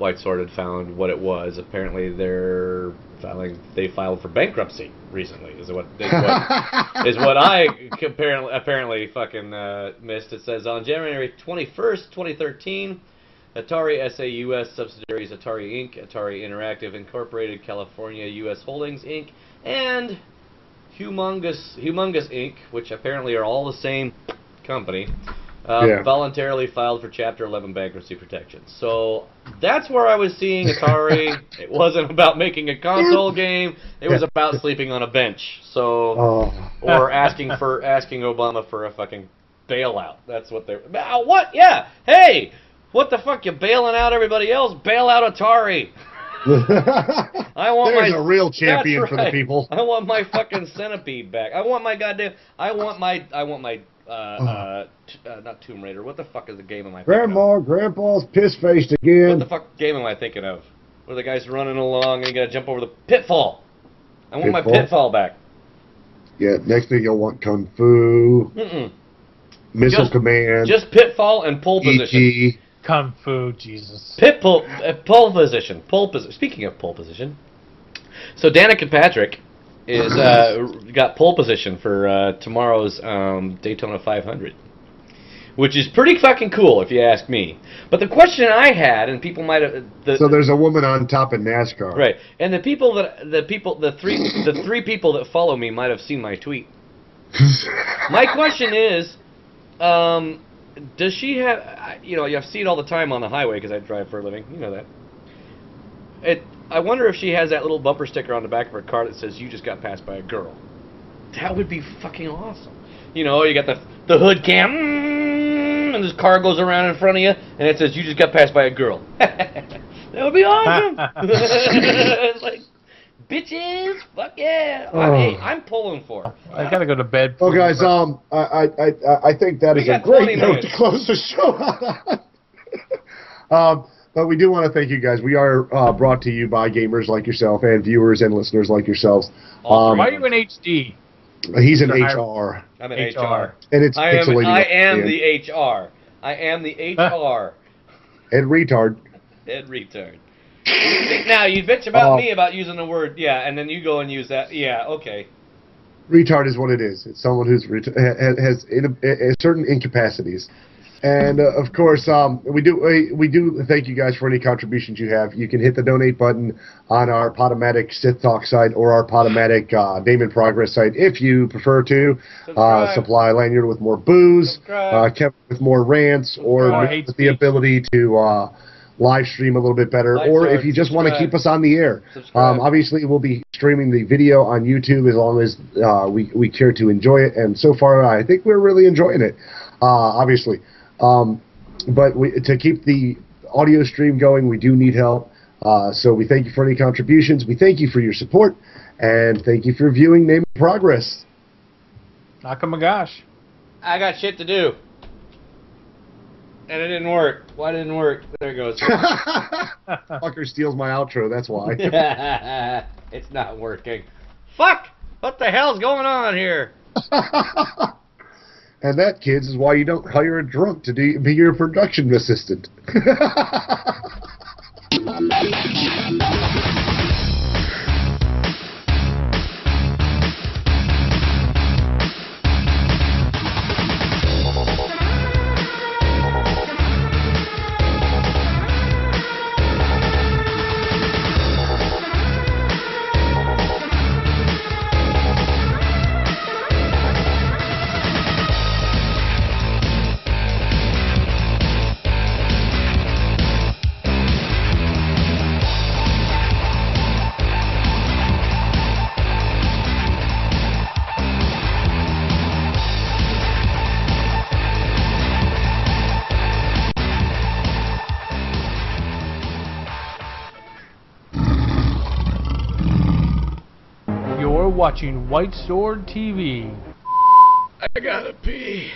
Whitesword had found what it was. Apparently they filed for bankruptcy recently. Is what I apparently fucking missed. It says on January 21st, 2013, Atari SA U.S. subsidiaries Atari Inc., Atari Interactive Incorporated, California U.S. Holdings Inc., and Humongous Inc., which apparently are all the same company, voluntarily filed for Chapter 11 bankruptcy protection. So that's where I was seeing Atari. It wasn't about making a console game. It was about sleeping on a bench. So, or asking Obama for a fucking bailout. That's what they're. What? Yeah. Hey, what the fuck? You bailing out everybody else? Bail out Atari. There's a real champion for the people. I want my fucking centipede back. I want my not Tomb Raider. What the fuck is the game am I thinking of? Grandpa's piss-faced again. What the fuck game am I thinking of? Where the guy's running along and you gotta jump over the pitfall. I want my pitfall back. Yeah, next thing you'll want Kung Fu. Missile Command. Just pitfall and pole position. Kung Fu, Jesus. Pole position. Speaking of pole position, so Danica Patrick is got pole position for tomorrow's Daytona 500, which is pretty fucking cool if you ask me. But the question I had, and people might have, so there's a woman on top in NASCAR, right? And the three people that follow me might have seen my tweet. My question is, does she have, you see it all the time on the highway because I drive for a living, you know that. I wonder if she has that little bumper sticker on the back of her car that says, "You just got passed by a girl." That would be fucking awesome. You got the hood cam, and this car goes around in front of you, and it says, "You just got passed by a girl." That would be awesome. It's like, bitches, fuck yeah. Hey, I'm pulling for it. I gotta go to bed. Well, guys, I think that is a great note to close the show. But we do want to thank you guys. We are brought to you by gamers like yourself and viewers and listeners like yourselves. Why are you in HD? He's in HR. I'm in HR. And it's I am the HR. I am the HR. And retard. And retard. Now, you bitch about me about using the word, and then you go and use that, okay. Retard is what it is. It's someone who's has certain incapacities. And, of course, we do thank you guys for any contributions you have. You can hit the donate button on our Podomatic Sith Talk site or our Podomatic Name in Progress site if you prefer to. Supply Lanyard with more booze, Kevin with more rants, or with the ability to live stream a little bit better, Like, or if you just want to keep us on the air. Obviously, we'll be streaming the video on YouTube as long as we care to enjoy it. And so far, I think we're really enjoying it, obviously. But to keep the audio stream going, we do need help. So we thank you for any contributions. We thank you for your support. And thank you for viewing Name in Progress. Nakamagash. I got shit to do. And it didn't work. Why didn't it work? There it goes. Fucker steals my outro, that's why. It's not working. Fuck! What the hell's going on here? And that, kids, is why you don't hire a drunk to be your production assistant. You're watching Whitesword TV. I gotta pee.